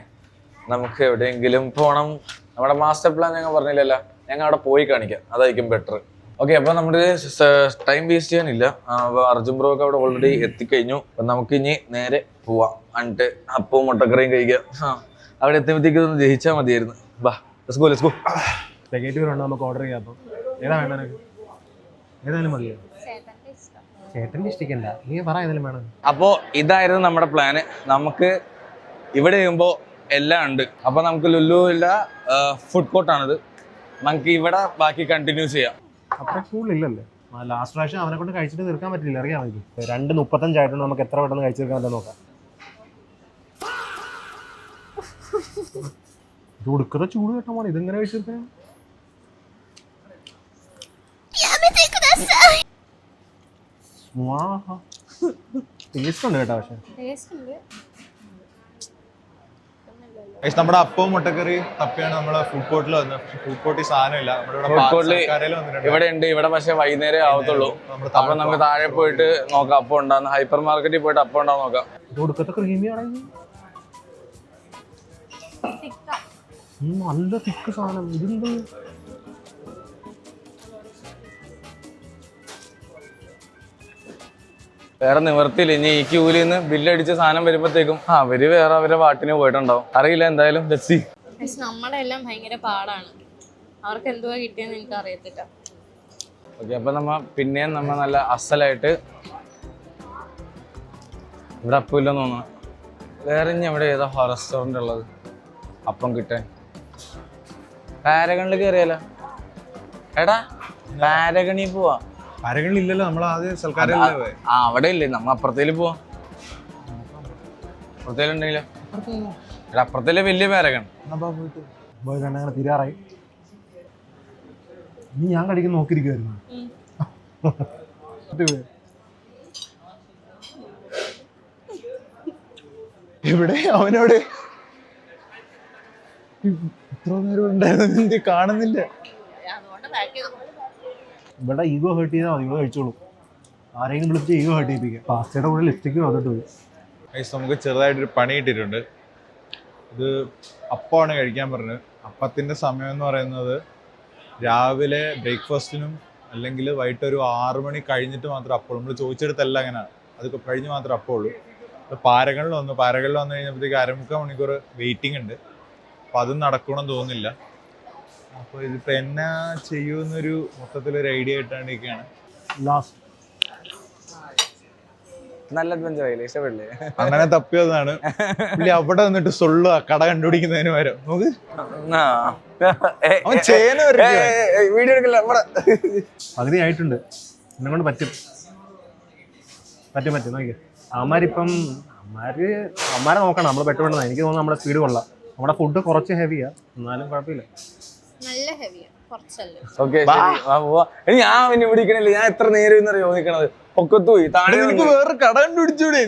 നമുക്ക് എവിടെയെങ്കിലും പോണം. നമ്മുടെ മാസ്റ്റർ പ്ലാൻ ഞങ്ങൾ പറഞ്ഞില്ലല്ലോ, ഞങ്ങൾ അവിടെ പോയി കാണിക്കാം, അതായിരിക്കും ബെറ്റർ. ഓക്കെ, അപ്പൊ നമ്മുടെ ടൈം വേസ്റ്റ് ചെയ്യാനില്ല. അപ്പൊ അർജുൻ ബ്രോ ഒക്കെ അവിടെ ഓൾറെഡി എത്തിക്കഴിഞ്ഞു. അപ്പൊ നമുക്ക് ഇനി നേരെ പോവാം. എന്നിട്ട് അപ്പവും മുട്ടക്കറിയും കഴിക്കാം. അവിടെ എത്തുമ്പോഴത്തേക്ക് ഒന്ന് ജയിച്ചാൽ മതിയായിരുന്നു. ബാ, ലെറ്റ്സ് ഗോ, ലെറ്റ്സ് ഗോ. സ്പെഗേറ്റി വേണം നമുക്ക് ഓർഡർ ചെയ്യാം. അപ്പോൾ ഏതാ വേണ്ട നിനക്ക്? ഏതായാലും മതിയോ? ചേട്ടൻ്റെ ഇഷ്ടിക്കണ്ട, നീ പറ ഏതായാലും വേണം. അപ്പോൾ ഇതായിരുന്നു നമ്മുടെ പ്ലാന്. നമുക്ക് ഇവിടെ ചെയ്യുമ്പോൾ എല്ലാം ഉണ്ട്. അപ്പോൾ നമുക്ക് ലുലുവില്ല ഫുഡ് കോർട്ടാണിത്. നമുക്ക് ഇവിടെ ബാക്കി കണ്ടിന്യൂ ചെയ്യാം. അത്ര കൂടുതലില്ലല്ലേ? ലാസ്റ്റ് പ്രാവശ്യം അവനെ കൊണ്ട് കഴിച്ചിട്ട് തീർക്കാൻ പറ്റില്ല, അറിയാം എനിക്ക്. 2:35 ആയിട്ടുണ്ട്. നമുക്ക് എത്ര പെട്ടെന്ന് കഴിച്ചു തീർക്കാൻ പറ്റും നോക്കാം. ഇത് കൊടുക്കുന്ന ചൂട് കേട്ടോ മോളെ, ഇതെങ്ങനെ കഴിച്ചെടുക്കാൻ? ടേസ്റ്റ് ഉണ്ട് കേട്ടോ. പക്ഷെ നമ്മുടെ അപ്പവും മുട്ടക്കറി തപ്പിയാണ് നമ്മളെ ഫുഡ് കോർട്ടിൽ വന്നത്. ഫുഡ് കോർട്ടിൽ സാധനമില്ല. ഇവിടെ ഉണ്ട്. ഇവിടെ പക്ഷെ വൈകുന്നേരം ആവത്തുള്ളൂ. അപ്പൊ നമുക്ക് താഴെ പോയിട്ട് നോക്കാം അപ്പം ഉണ്ടാകുന്ന. ഹൈപ്പർ മാർക്കറ്റിൽ പോയിട്ട് അപ്പം ഉണ്ടാവും നോക്കാം. കൊടുക്കത്തെ ക്രീമിയാണ് നല്ല തിക്ക് സാധനം. ഇതെന്ത് വേറെ നിവർത്തിയില്ല. ഇനി ഈ ക്യൂലിൽ നിന്ന് ബില്ലടിച്ച സാധനം വരുമ്പോഴത്തേക്കും അവര് വേറെ അവരെ പാട്ടിന് പോയിട്ടുണ്ടാവും. അറിയില്ല, എന്തായാലും പക്ഷെ നമ്മുടെ എല്ലാം ഭയങ്കര പാടാണ്. അവർക്ക് എന്തുവാ കിട്ടിയെന്ന് എനിക്ക് അറിയത്തില്ല. ഓക്കെ, അപ്പൊ പിന്നെയും നല്ല അസലായിട്ട് ഇവിടെ അപ്പം ഇല്ലെന്ന് തോന്നുന്നു. വേറെ ഇനി അവിടെ ഏതാ റെസ്റ്റോറന്റ് ഉള്ളത് അപ്പം കിട്ടാൻ? പാരഗണിൽ കയറിയാലോ. എടാ പാരഗണി പോവാ. പാരഗണില്ലല്ലോ, നമ്മൾ ആദ്യം അവിടെ ഇല്ലേ, നമ്മ അപ്പുറത്തേല് പോവാ. അപ്പുറത്തേലുണ്ടെങ്കിലോ? അപ്പുറത്തേലെ വലിയ പാരഗൺ പോയി കണ്ടങ്ങനെ തീരാറായി. ഇനി ഞാൻ കഴിക്കുന്ന നോക്കിയിരിക്കുവായിരുന്നു. ഇവിടെ അവനോട് ഇത്ര നേരം ഉണ്ടായിരുന്നു, കാണുന്നില്ല. ഇവിടെ ഈഗോ ഹേർട്ട് ചെയ്താൽ മതി, ഇവിടെ കഴിച്ചോളൂ. ആരെങ്കിലും വിളിച്ച് ഈഗോ ഹേർട്ട് ചെയ്യിപ്പിക്കുക. പാസ്റ്റയുടെ കൂടെ ലിപ്സ്റ്റിക്കും വന്നിട്ട് പോയി. നമുക്ക് ചെറുതായിട്ടൊരു പണി കിട്ടിയിട്ടുണ്ട്. ഇത് അപ്പമാണ് കഴിക്കാൻ പറഞ്ഞത്. അപ്പത്തിൻ്റെ സമയം എന്ന് പറയുന്നത് രാവിലെ ബ്രേക്ക്ഫാസ്റ്റിനും അല്ലെങ്കിൽ വൈകിട്ട് ഒരു 6 മണി കഴിഞ്ഞിട്ട് മാത്രം അപ്പോൾ. നമ്മൾ ചോദിച്ചെടുത്തല്ല അങ്ങനെയാണ്, അതൊക്കെ കഴിഞ്ഞ് മാത്രം അപ്പമുള്ളൂ. പാരകളിൽ വന്നു കഴിഞ്ഞപ്പോഴത്തേക്ക് 1/4 മണിക്കൂർ വെയിറ്റിംഗ് ഉണ്ട്. അപ്പോൾ അതും നടക്കണമെന്ന് തോന്നുന്നില്ല. അപ്പോൾ ഇതിപ്പോൾ എന്നാ ചെയ്യുമെന്നൊരു മൊത്തത്തിലൊരു ഐഡിയ കിട്ടാണ്ടിരിക്കുകയാണ്. നല്ല അഡ്വഞ്ചർ ആയില്ലേ? ഇഷ്ടപ്പെടില്ലേ? അങ്ങനെ തപ്പിയതാണ് പുള്ളി. അവിടെ വന്നിട്ട് സൊള്ളു കട കണ്ടുപിടിക്കുന്നതിന് പകരം നമുക്ക് വീഡിയോ എടുക്കില്ല. പകുതി ആയിട്ടുണ്ട്. എന്നെ കൊണ്ട് പറ്റും നോക്കിയ അമ്മാരെ നോക്കണം. നമ്മൾ പെട്ടുകൊണ്ടെന്നാണ് എനിക്ക് തോന്നുന്നു. നമ്മുടെ സ്പീഡ് കൊള്ളാം. നമ്മുടെ ഫുഡ് കുറച്ച് ഹെവിയാ, എന്നാലും കുഴപ്പമില്ല. നല്ല ഹെവിയാ, കുറച്ചല്ലേ. ഓക്കെ, ഞാൻ പിന്നെ പിടിക്കണില്ല. ഞാൻ എത്ര നേരം അറിയോ നിക്കണത്? പൊക്കത്ത് പോയി താഴെ. വേറെ കട കണ്ടുപിടിച്ചൂടെ?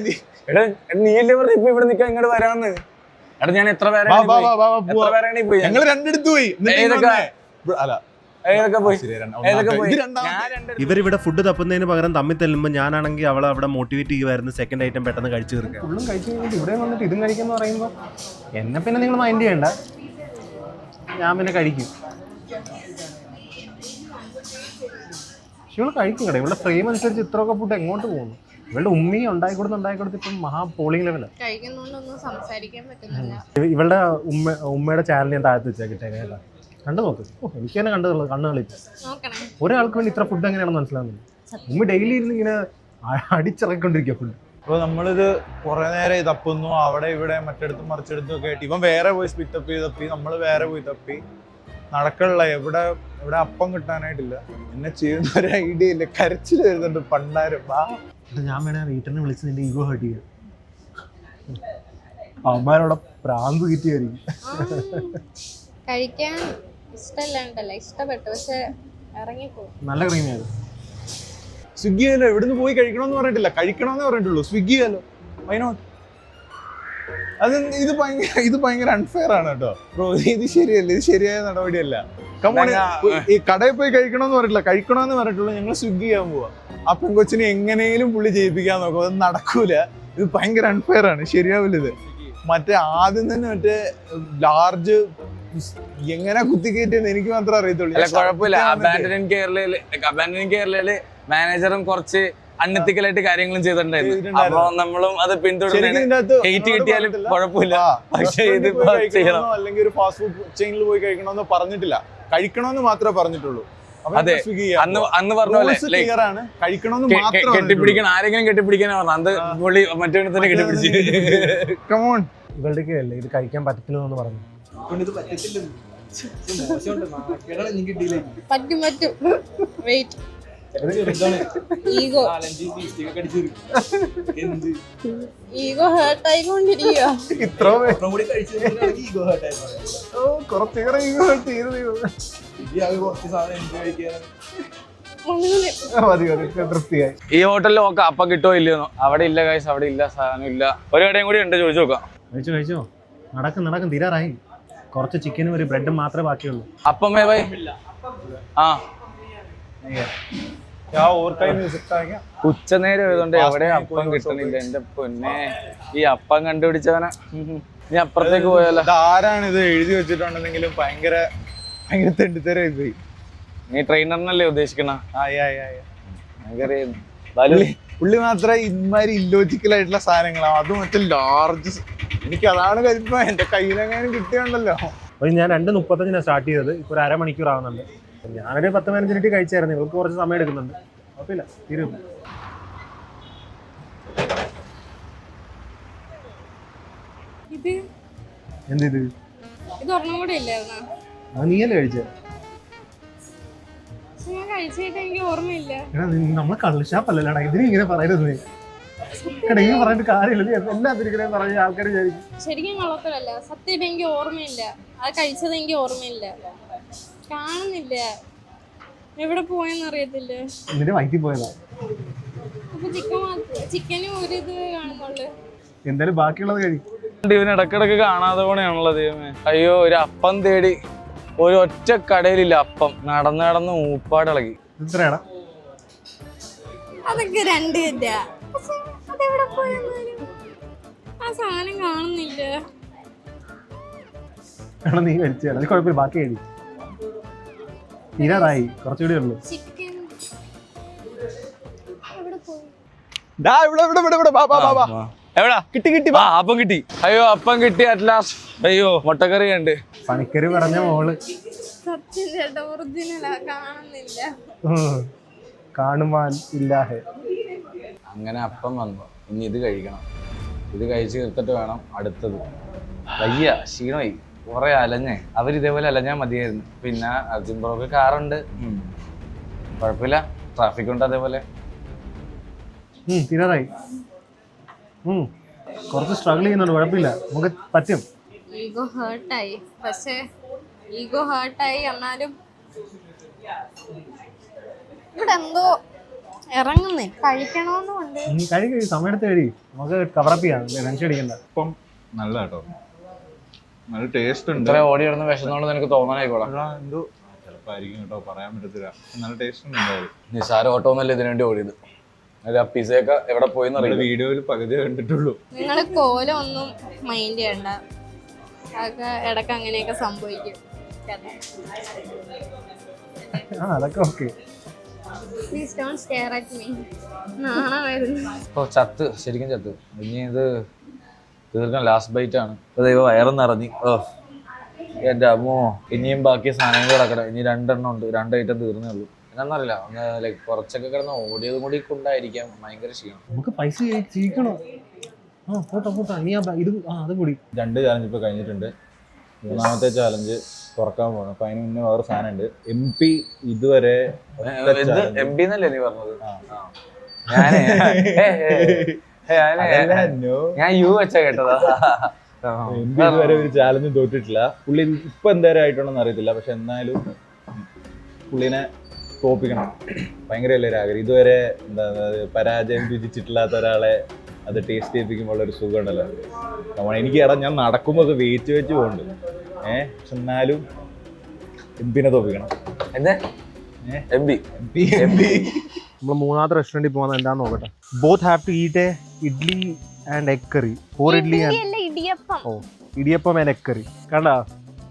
നീയല്ലേ പറഞ്ഞ ഇപ്പൊ ഇവിടെ നിൽക്കാൻ ഇങ്ങോട്ട് വരാന്ന്. എടാ ഞാൻ എത്ര പേരാണ് പോയി. ഞങ്ങൾ രണ്ടിടത്ത് പോയി. ഇവരിവിടെ ഫുഡ് തപ്പുന്നതിന് പകരം തമ്മിൽ തെല്ലുമ്പോൾ ഞാനാണെങ്കിൽ അവളെ അവിടെ മോട്ടിവേറ്റ് ചെയ്യുമായിരുന്നു. സെക്കൻഡ് ഐറ്റം പെട്ടെന്ന് കഴിച്ചു തീർക്കുക. ഫുള്ളും കഴിച്ചു കഴിഞ്ഞിട്ട് ഇവിടെ വന്നിട്ട് ഇതും കഴിക്കുമെന്ന് പറയുമ്പോൾ എന്നെ പിന്നെ നിങ്ങൾ മൈൻഡ് ചെയ്യണ്ട, ഞാൻ പിന്നെ കഴിക്കും. പക്ഷെ ഇവള് കഴിക്കും കേട്ടോ. ഇവളുടെ ഫ്രെയിം അനുസരിച്ച് ഇത്രയൊക്കെ ഫുഡ് എങ്ങോട്ട് പോകുന്നു? ഇവളുടെ ഉമ്മയും ഉണ്ടായിക്കൊടുത്ത് ഇപ്പം മഹാ പോളിംഗ് ലെവലാണ്. ഇവളുടെ ഉമ്മയുടെ ചാനൽ ഞാൻ താഴത്ത് വെച്ചാൽ കിട്ടിയ കണ്ടു നോക്ക്. എനിക്ക് തന്നെ കണ്ണുകളില്ല. ഒരാൾക്ക് വേണ്ടി ഇത്ര ഫുഡ് എങ്ങനെയാണെന്ന് മനസ്സിലാവുന്നില്ല. ഉമ്മ ഡെയിലി ഇരുന്ന് ഇങ്ങനെ അടിച്ചിറക്കൊണ്ടിരിക്കുക ഫുഡ്. അപ്പോൾ നമ്മളിത് കുറേ നേരം തപ്പുന്നു, അവിടെ ഇവിടെ മറ്റെടുത്തും മറിച്ചെടുത്തും ഒക്കെ ആയിട്ട്. ഇവൻ വേറെ പോയി തപ്പി നമ്മൾ വേറെ പോയി തപ്പി നടക്കണില്ല. എവിടെ അപ്പം കിട്ടാനായിട്ടില്ല. എന്നെ ചെയ്യുന്ന ഒരു ഐഡിയ ഇല്ല. കരച്ചിൽ വരുന്നുണ്ട് പണ്ടാരം. ഞാൻ വേണേ വീട്ടിനെ വിളിച്ച് നിന്റെ ഈഗോ ഹേർട്ട് ചെയ്യാം. അമ്മമാരോടെ പ്രാന്ത് കിട്ടിയായിരിക്കും. കഴിക്കാൻ ഇഷ്ടമല്ലാണ്ടല്ല, ഇഷ്ടപ്പെട്ടു. പക്ഷെ ഇറങ്ങിപ്പോ നല്ല ക്രീമിയായിരുന്നു. സ്വിഗ്ഗി ആയാലോ, എവിടുന്ന് പോയി കഴിക്കണമെന്ന് പറഞ്ഞിട്ടില്ല, കഴിക്കണമെന്ന് പറഞ്ഞിട്ടുള്ളൂ. സ്വിഗ്ഗി ആയാലോ, വൈ നോട്ട്? അത് ഇത് ഭയങ്കര അൺഫെയർ ആണ് കേട്ടോ ബ്രോ. ഇത് ശരിയല്ല, ഇത് ശരിയായ നടപടിയല്ല. ഈ കടയിൽ പോയി കഴിക്കണമെന്ന് പറഞ്ഞിട്ടില്ല, കഴിക്കണമെന്ന് പറഞ്ഞിട്ടുള്ളൂ. ഞങ്ങൾ സ്വിഗ്ഗി ചെയ്യാൻ പോവാ. ആ പെങ്കൊച്ചിനെ എങ്ങനെയും പുള്ളി ജയിപ്പിക്കാൻ നോക്കും, അത് നടക്കൂല. ഇത് ഭയങ്കര അൺഫെയർ ആണ്, ശരിയാവില്ല ഇത്. മറ്റേ ആദ്യം തന്നെ മറ്റേ ലാർജ് എങ്ങനെ കുത്തിക്കയറ്റിയെന്ന് എനിക്ക് മാത്രമേ അറിയത്തുള്ളൂ. കുഴപ്പമില്ല. അബാൻഡനിങ് കേരളയില് മാനേജറും കുറച്ച് അൺഎത്തിക്കലായിട്ട് കാര്യങ്ങളും ചെയ്തിട്ടുണ്ടായിരുന്നു. അപ്പൊ നമ്മളും അത് പിന്തുടരുന്നു. ഹെയ്റ്റ് കിട്ടിയാലും കുഴപ്പമില്ല, പക്ഷേ ഇത് ചെയ്യണം. അല്ലെങ്കിൽ ഒരു ഫാസ്റ്റ് ഫുഡ് ചെയിനിൽ പോയി കഴിക്കണമെന്ന് പറഞ്ഞിട്ടില്ല, കഴിക്കണമെന്ന് മാത്രമേ പറഞ്ഞിട്ടുള്ളൂ. അതെ, അന്ന് പറഞ്ഞ പോലെ കെട്ടിപ്പിടിക്കണം, ആരെങ്കിലും കെട്ടിപ്പിടിക്കാനാ പറഞ്ഞു. അത് പുള്ളി മറ്റേ തന്നെ കെട്ടിപ്പിടിച്ച്. ഇവളുടെ അല്ലേ ഇത് കഴിക്കാൻ പറ്റത്തില്ലെന്ന് പറഞ്ഞു. പറ്റും വെയിറ്റ്. Ego heart ആയിക്കൊണ്ടിരിക്കുക. ഈ ഹോട്ടലിൽ നോക്കാം അപ്പം കിട്ടുമോ ഇല്ലയോ. അവിടെ ഇല്ല ഗൈസ്, അവിടെ ഇല്ല, സാധനം ഇല്ല. ഒരു കടയും കൂടി ഉണ്ട്, ചോദിച്ചു നോക്കാം. കഴിച്ചോ നടക്കും തീരാറായി. കുറച്ച് ചിക്കനും ഒരു ബ്രെഡും മാത്രമേ ബാക്കിയുള്ളൂ. അപ്പം ബൈ. ആ ഉച്ചനേരം ആയതുകൊണ്ട് എവിടെ അപ്പം കിട്ടണില്ല. എന്റെ പൊന്നെ, ഈ അപ്പം കണ്ടുപിടിച്ചവനെ. നീ അപ്പുറത്തേക്ക് പോയാലോ? ആരാണ് ഇത് എഴുതി വെച്ചിട്ടുണ്ടെങ്കിലും ഭയങ്കര തെണ്ടിത്തരായി പോയി. നീ ട്രെയിനറിനല്ലേ ഉദ്ദേശിക്കണ? പുള്ളി മാത്രമേ ഇമാതിരി ഇല്ലോജിക്കൽ ആയിട്ടുള്ള സാധനങ്ങളാണ്. അത് മറ്റേ ലാർജ്. എനിക്ക് അതാണ് കരുപ്പ. എന്റെ കയ്യിലെങ്ങാനും കിട്ടിയുണ്ടല്ലോ. അപ്പോൾ ഞാൻ 2:35 സ്റ്റാർട്ട് ചെയ്തത്. ഇപ്പോൾ ഒരു അരമണിക്കൂർ ആവുന്നുണ്ട്. ഞാനൊരു 10-15 മിനിറ്റ് കഴിച്ചായിരുന്നു. ഇവർക്ക് കുറച്ച് സമയം എടുക്കുന്നുണ്ട്. കുഴപ്പമില്ല, തീരും. ഇത് ഒരെണ്ണം കൂടെ ഇല്ലായിരുന്നോ? അത് നീയല്ലേ കഴിച്ചേ? ഞാൻ കഴിച്ചിട്ട് എനിക്ക് ഓർമ്മയില്ല. നമ്മളെ കള്ളുഷാപ്പല്ലടാ, ഇതിന് ഇങ്ങനെ പറയരുത്. ഇങ്ങനെ പറഞ്ഞിട്ട് കാര്യമില്ല. എല്ലാത്തിനും ഇങ്ങനെ പറഞ്ഞ ആൾക്കാർ വിചാരിക്കും. ശരിക്കും കള്ളത്തരല്ല, സത്യമായിട്ട് എനിക്ക് ഓർമ്മയില്ല. അത് കഴിച്ചത് എനിക്ക് ഓർമ്മയില്ല, കാണുന്നില്ല. എവിടെ പോയെന്ന് അറിയത്തില്ല. എന്നിട്ട് വൈകിട്ട് പോയതാ. അപ്പൊ ചിക്കനും ഒരു ഇത് കാണുന്നുള്ളു. എന്തായാലും ബാക്കിയുള്ളത് കഴിക്കും. ഇവന് ഇടക്കിടക്ക് കാണാതെ പോണെയാണല്ലോ ദൈവമേ. അയ്യോ, ഒരു അപ്പം തേടി ഒരു ഒറ്റ കടയിലില്ല അപ്പം. നടന്ന് ഊപ്പാടിളകി. എത്രയാടാ? അതൊക്കെ 2 ഇല്ല. അതെവിടെ പോയെന്നാലും ആ സാധനം കാണുന്നില്ല. നീ കഴിച്ചാൽ അത് കുഴപ്പമില്ല, ബാക്കി കഴി. തീരാറായി, കുറച്ചുകൂടി ഉള്ളു. ചിക്കൻ എവിടെ പോയി? എവിടാ? കിട്ടി. അപ്പം കിട്ടി. അയ്യോ, അപ്പം കിട്ടി അറ്റ് ലാസ്റ്റ്. അയ്യോ, മുട്ടക്കറി കണ്ട്. പണിക്കര് പറഞ്ഞ മോള് സത്യം ചേട്ടാ, ഒറിജിനലാ, കാണുന്നില്ല. കാണുവാൻ ഇല്ലാഹേ. അങ്ങനെ അപ്പം വന്നു. ഇനി ഇത് കഴിക്കണം. ഇത് കഴിച്ച് തീർത്തിട്ട് വേണം അടുത്തത്. വയ്യ, ക്ഷീണമായി, കുറെ അലഞ്ഞേ. അവരിതേപോലെ അലഞ്ഞാൽ മതിയായിരുന്നു. പിന്നെ അർജുൻ ബ്രോക്ക് കാറുണ്ട്, കുഴപ്പമില്ല. ട്രാഫിക് ഉണ്ട് അതേപോലെ. തീരാറായി. കുറച്ച് സ്ട്രഗിൾ ചെയ്യുന്നുണ്ട്, കുഴപ്പമില്ല, നമുക്ക് പറ്റും. ഈഗോ ഹേർട്ടായി. പക്ഷേ ഈഗോ ഹേർട്ടായി എന്നാലും ഇവിടെ എന്തോ ഇറങ്ങുന്നേ. കഴിക്കണമെന്നുണ്ട്. നീ കഴിക്കും, സമയത്ത് കഴി, നമുക്ക് കവറപ്പ് ചെയ്യാം, ടെൻഷൻ അടിക്കണ്ട. ഇപ്പം നല്ല കേട്ടോ, നല്ല ടേസ്റ്റ് ഉണ്ട്. ഇത്ര ഓടി ഇടുന്ന വിഷമോണ്ട് നിനക്ക് തോന്നാനായിക്കോളാം. എന്തോ ചിലപ്പായിരിക്കും കേട്ടോ, പറയാൻ പറ്റത്തില്ല. നല്ല ടേസ്റ്റ് ഉണ്ട്. നിസാര ഓട്ടോ ഒന്നല്ല ഇതിനു വേണ്ടി ഓടിയത്. പിസയൊക്കെ എവിടെ പോയെന്ന് വീഡിയോയിൽ പകുതി കണ്ടിട്ടുള്ളൂ. നിങ്ങള് കോലൊന്നും മൈൻഡ് ചെയ്യണ്ട, അതൊക്കെ ഇടക്ക് അങ്ങനെയൊക്കെ സംഭവിക്കും. അതൊക്കെ okay. Please don't stare at me. നാണം വരുന്നു. ചത്ത്, ശരിക്കും ചത്ത്. ഇനി ഇത് തീർക്കാൻ ലാസ്റ്റ് ബൈറ്റ് ആണ്. ദൈവം വയറും നിറഞ്ഞു. എന്റെ അമ്മോ, ഇനിയും ബാക്കി സാധനങ്ങൾ കിടക്കണം. ഇനി 2 എണ്ണം ഉണ്ട്, 2 ഐറ്റം തീർന്നേ ഉള്ളൂ. എന്നറിയില്ല, ഒന്ന് ലൈക്ക് കുറച്ചൊക്കെ കിടന്ന് ഓടിയത് കൂടി കൊണ്ടായിരിക്കാം ഭയങ്കര ക്ഷീണം. നമുക്ക് പൈസ ചെയ്യിക്കണോ? നീ ഇത് അത് കൂടി 2 ചാലഞ്ച് ഇപ്പൊ കഴിഞ്ഞിട്ടുണ്ട്. 3ാമത്തെ ചാലഞ്ച് തുറക്കാൻ പോകണം. അപ്പൊ അതിന് മുന്നേ വേറെ സാധനം ഉണ്ട്. MP ഇതുവരെ MP എന്നല്ലേ നീ പറഞ്ഞത്? ഞാൻ യു വെച്ചാ കേട്ടതാ. MP ഇതുവരെ ഒരു ചാലഞ്ച് തോറ്റിട്ടില്ല. പുള്ളി ഇപ്പൊ എന്തായാലും ആയിട്ടുണ്ടെന്ന് അറിയത്തില്ല. പക്ഷെ എന്നാലും പുള്ളിനെ തോപ്പിക്കണം. ഭയങ്കര വലിയൊരു ആഗ്രഹം. ഇതുവരെ എന്താ പരാജയം രുചിച്ചിട്ടില്ലാത്ത ഒരാളെ അത് ടേസ്റ്റ് ചെയ്യിപ്പിക്കുമ്പോൾ ഒരു സുഖം ഉണ്ടല്ലോ. എനിക്ക് ഞാൻ നടക്കുമ്പോൾ അത് വെച്ച് പോകുന്നുണ്ട്. പക്ഷെ എന്നാലും എംപിനെ തോപ്പിക്കണം. എന്താ നമ്മൾ മൂന്നാമത്തെ റെസ്റ്റോറൻറ്റിൽ പോകുന്നത് എന്താന്ന് നോക്കട്ടെ. Both have to eat a idli and egg curry. 4 idli idiyappam and egg curry. കണ്ടാ,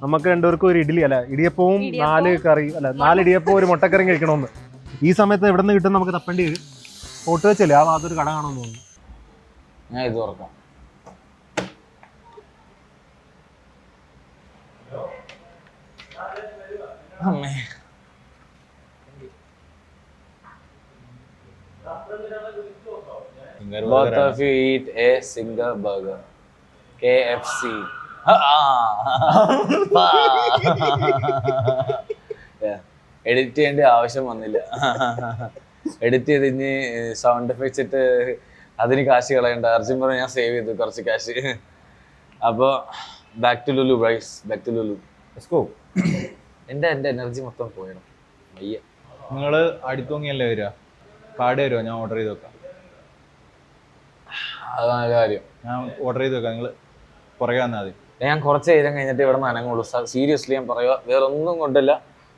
നമുക്ക് രണ്ടുപേർക്കും ഒരു ഇഡ്ഡലി അല്ല ഇടിയപ്പവും 4 കറി അല്ല 4 ഇടിയപ്പവും ഒരു മുട്ടക്കറിയും കഴിക്കണമെന്ന്. ഈ സമയത്ത് എവിടെ നിന്ന് കിട്ടും നമുക്ക് തപ്പേണ്ടി വരും. ഫോട്ടോ വെച്ചല്ലേ ആ ഭാഗത്തൊരു കട കാണുമെന്ന് തോന്നുന്നു. ഞാൻ ഇത് തുറക്കാം. അമ്മേ, both of you eat a single burger. KFC. Edit ചെയ്യേണ്ട ആവശ്യം വന്നില്ല. എഡിറ്റ് ചെയ്ത് ഇനി സൗണ്ട് എഫക്ട്സ് ഇട്ട് അതിന് കാശ് കളയണ്ട. അർജുൻ പറഞ്ഞു ഞാൻ സേവ് ചെയ്തു കുറച്ച് കാശ്. അപ്പോൾ ബാക്ക് ടു ലുലു ബ്രൈസ്, ബാക്ക് ടു ലുലു. എൻ്റെ എനർജി മൊത്തം പോയണം. വയ്യ. നിങ്ങൾ അടുത്തൂങ്ങിയല്ലേ വരിക? കാർഡ് വരുമോ? ഞാൻ ഓർഡർ ചെയ്ത് വെക്കാം. അതാണ് കാര്യം. ഞാൻ ഓർഡർ ചെയ്ത് വെക്കാം, നിങ്ങൾ പുറകെ വന്നാൽ മതി. ഞാൻ കുറച്ച് നേരം കഴിഞ്ഞിട്ട് ഇവിടെ നിന്ന് അനങ്ങുള്ളൂ. സീരിയസ്ലി ഞാൻ പറയുക, വേറെ ഒന്നും കൊണ്ടല്ല.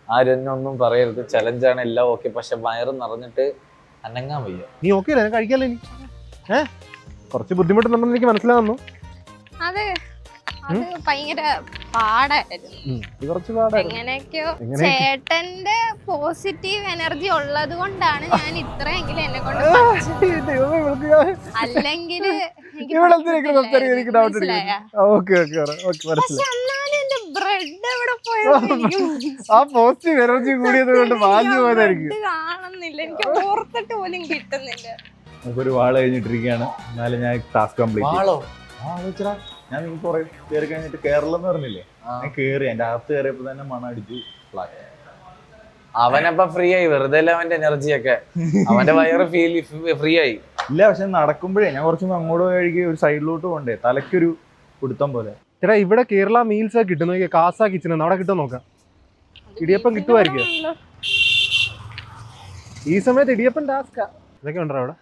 ആരും എന്നെ ഒന്നും പറയരുത്. ചലഞ്ചാണ്, എല്ലാം ഓക്കെ. പക്ഷെ വയറ് നിറഞ്ഞിട്ട് അനങ്ങാൻ വയ്യ. നീ ഓക്കെ അല്ലേ? കഴിക്കാല്ലേ? കുറച്ച് ബുദ്ധിമുട്ടുണ്ടെന്ന് എനിക്ക് മനസ്സിലാവുന്നു. അത് ഭയങ്കര പാടായിരുന്നു. എങ്ങനെയൊക്കെയോ ചേട്ടന്റെ പോസിറ്റീവ് എനർജി ഉള്ളത് കൊണ്ടാണ് ഞാൻ ഇത്രയെങ്കിലും എന്നെ കൊണ്ട് അല്ലെങ്കിൽ കാണുന്നില്ല. എനിക്ക് ഓർത്തിട്ട് പോലും കിട്ടുന്നില്ല. ഒരു വാള് കഴിഞ്ഞിട്ടിരിക്കുകയാണ്. എന്നാലും ഞാൻ ടാസ്ക് കംപ്ലീറ്റ്. ഞാൻ നിങ്ങൾക്ക് കുറെ കയറി കഴിഞ്ഞിട്ട് കേരളം എന്ന് പറഞ്ഞില്ലേ, ഞാൻ കേറി എന്റെ അകത്ത് കയറിയപ്പോ തന്നെ മണം അടിച്ചു. അവനപ്പ ഫ്രീ ആയി. വെറുതെ അല്ല അവന്റെ എനർജിയൊക്കെ. അവന്റെ വയറ് ഫ്രീ ആയി. ഇല്ല, പക്ഷെ നടക്കുമ്പോഴേ ഞാൻ കുറച്ചൊന്നും അങ്ങോട്ട് കഴിക്കുക, ഒരു സൈഡിലോട്ട് പോണ്ടേ, തലയ്ക്കൊരു പിടുത്തം പോലെ. ചേട്ടാ ഇവിടെ കേരള മീൽസ് ഒക്കെ കിട്ടും. കാസ കിച്ചൺ അവിടെ കിട്ടും, നോക്കാം. ഇടിയപ്പം കിട്ടുമായിരിക്കും ഈ സമയത്ത്. ഇടിയപ്പം ടാസ്കാ. ഇതൊക്കെ ഉണ്ടോ അവിടെ?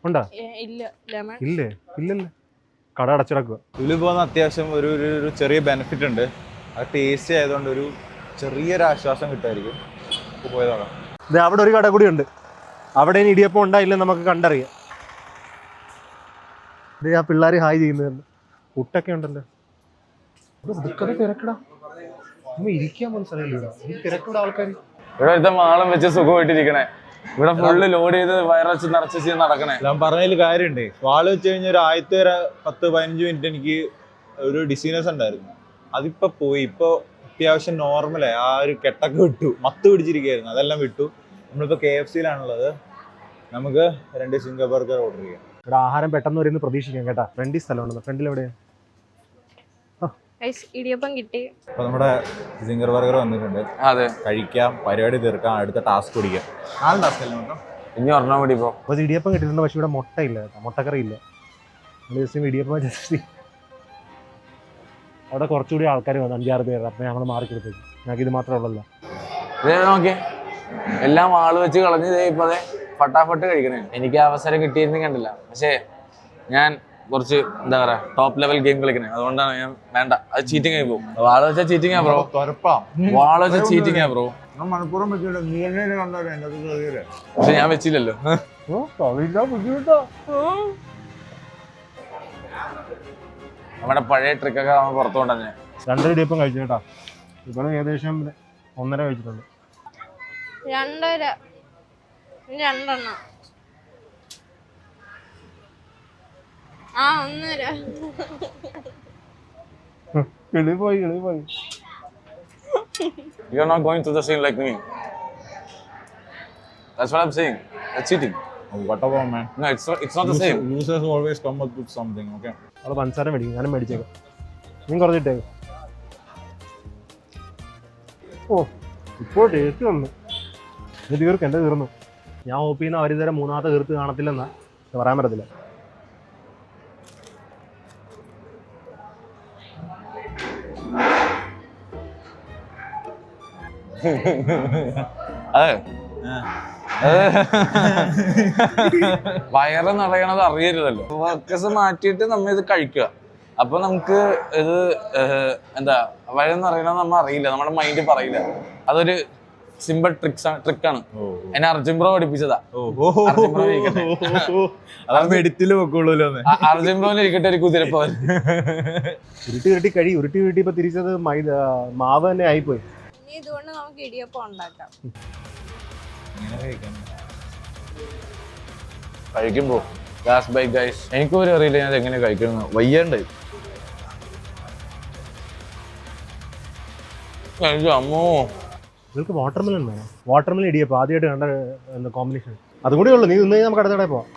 ഉണ്ടോ? ഇല്ലേ? ഇല്ലല്ലോ, കട അടച്ചിടക്കുക. ഇതിൽ പോകുന്ന അത്യാവശ്യം ഒരു ചെറിയ ബെനിഫിറ്റ് ഉണ്ട്. അത് ടേസ്റ്റി ആയതുകൊണ്ട് ഒരു ചെറിയൊരു ആശ്വാസം കിട്ടുമായിരിക്കും. പോയതാണ്. ഇത് അവിടെ ഒരു കട കൂടി ഉണ്ട്. അവിടെ ഇനി ഇടിയപ്പം ഉണ്ടായില്ലെന്ന് നമുക്ക് കണ്ടറിയാം. ഇത് ആ പിള്ളേർ ഹായ് ചെയ്യുന്നത് പുട്ടൊക്കെ ഉണ്ടല്ലോ. തിരക്കടാ, ഇരിക്കാൻ പോലും സ്ഥലമില്ല. തിരക്കടാ ആൾക്കാർ. ഇവിടെ ഒരുത്തൻ മാളം വെച്ച് സുഖമായിട്ടിരിക്കണേ. ഇവിടെ ഫുള്ള് ലോഡ് ചെയ്ത് വയറച്ച് നിറച്ച് നടക്കണേ. ഞാൻ പറഞ്ഞതിൽ കാര്യമുണ്ട്. വാള് വെച്ച് കഴിഞ്ഞാൽ ഒരു ആദ്യത്തെ 10-15 മിനിറ്റ് എനിക്ക് ഒരു ഡിസീനസ് ഉണ്ടായിരുന്നു. അതിപ്പോ പോയി. ഇപ്പൊ അത്യാവശ്യം നോർമലായി. ആ ഒരു കെട്ടൊക്കെ വിട്ടു. മത്ത് പിടിച്ചിരിക്കുകയായിരുന്നു, അതെല്ലാം വിട്ടു. നമ്മളിപ്പോ KFC-യിലാണുള്ളത്. നമുക്ക് 2 സിംഗിൾ ബർഗർ ഓർഡർ ചെയ്യാം. ഇവിടെ ആഹാരം പെട്ടെന്ന് വരുന്ന പ്രതീക്ഷിക്കാം കേട്ടാ. ഫ്രണ്ടിൽ സ്ഥലമുണ്ട്. ഫ്രണ്ടിൽ എവിടെയാ? ഇടിയപ്പം കിട്ടി. അപ്പൊ നമ്മുടെ സിംഗർ ബർഗർ വന്നിട്ടുണ്ട്. അതെ, കഴിക്കാം, പരിപാടി തീർക്കാം, അടുത്ത ടാസ്ക് പിടിക്കാം. 4 ടാസ്ക് അല്ലേ മൊത്തം? ഇനി ഒരെണ്ണം കൂടി ഇപ്പൊ. അപ്പോൾ ഇടിയപ്പം കിട്ടിയിട്ടുണ്ട്. പക്ഷെ ഇവിടെ മുട്ടയില്ല കേട്ടോ, മുട്ടക്കറി ഇല്ല. ഇടിയപ്പം ജസ്റ്റ് അവിടെ കുറച്ചുകൂടി ആൾക്കാർ വന്നു, 5-6 പേര്. അപ്പം ഞങ്ങൾ മാറിക്കൊടുത്തേക്ക്. ഞങ്ങൾക്ക് ഇത് മാത്രമേ ഉള്ളല്ലോ. നോക്കിയേ, എല്ലാം ആള് വെച്ച് കളഞ്ഞ് ഇപ്പൊ അതെ ഫട്ടാഫട്ട് കഴിക്കണേ. എനിക്ക് അവസരം കിട്ടിയിരുന്നെങ്കിൽ കണ്ടില്ല. പക്ഷേ ഞാൻ കുറച്ച് എന്താ പറയാ ടോപ്പ് ലെവൽ ഗെയിം കളിക്കണേ. അതുകൊണ്ടാണ് ഞാൻ വേണ്ട, അത് ചീറ്റിംഗ് ആയി പോകും. വാള് വെച്ചാൽ ചീറ്റിംഗ് ആ ബ്രോ. വാള് വെച്ചാൽ ചീറ്റിംഗ് ആ ബ്രോ. മണപ്പുറം വെച്ചിട്ട് പക്ഷെ ഞാൻ വെച്ചില്ലല്ലോ. നമ്മുടെ പഴയ ട്രിക്കൊക്കെ നമ്മൾ പുറത്തു കൊണ്ടുവന്നെ. 2 ഇടിയപ്പം കഴിച്ചു കേട്ടാ. ഇവിടെ ഏകദേശം 1.5 കഴിച്ചിട്ടുണ്ട്. 2.5 കിളി പോയി. You are not going through the same like me. That's what I'm saying. That's cheating. Whatever, man. No, it's not the same. Losers always come up with something, okay? അവള് പഞ്ചസാര മേടിക്കും, ഞാനും മേടിച്ചേക്കാം. നീ കുറച്ചിട്ടേക്ക്. ഓ, ഇപ്പോൾ ടേസ്റ്റ് വന്നു. ഇത് എൻ്റെ തീർന്നു. ഞാൻ ഹോപ്പ് ചെയ്യുന്ന അവർ ഇതുവരെ 3ാമത്തെ തീർത്ത് കാണത്തില്ലെന്നാ പറയാൻ പറ്റത്തില്ല. അതെ വയറ് നിറയണത് അറിയരുതല്ലോ. വർക്കസ് മാറ്റിയിട്ട് നമ്മ ഇത് കഴിക്കുക. അപ്പൊ നമുക്ക് ഇത് എന്താ വയറ് നിറയണത് നമ്മ അറിയില്ല, നമ്മുടെ മൈൻഡ് പറയില്ല. അതൊരു സിമ്പിൾ ട്രിക്കാണ്. എന്നെ അർജുൻ ബ്രോ പഠിപ്പിച്ചതാ. അർജുൻ ബ്രോന് ഇരിക്കട്ടെ ഒരു കുതിരപ്പോൻ. ഉരുട്ടി കഴി ഇപ്പൊ തിരിച്ചത് മാവ് തന്നെ ആയിപ്പോയി. ഇതുകൊണ്ട് നമുക്ക് ഇടിയപ്പം ഉണ്ടാക്കാം. കഴിക്കുമ്പോ ഗ്യാസ് ബൈക്ക് ഗൈസ്, എനിക്കൊരു അറിയില്ല ഞാൻ എങ്ങനെ കഴിക്കുന്നു. വയ്യണ്ട് അമ്മോ. നിങ്ങൾക്ക് വാട്ടർമെലൺ വേണം? വാട്ടർമെലൻ ഇടിയപ്പം ആദ്യമായിട്ട് കണ്ട കോമ്പിനേഷൻ. അതും കൂടി ഉള്ളു. നീ നിന്ന് നമുക്ക് അടുത്തടെ പോവാം.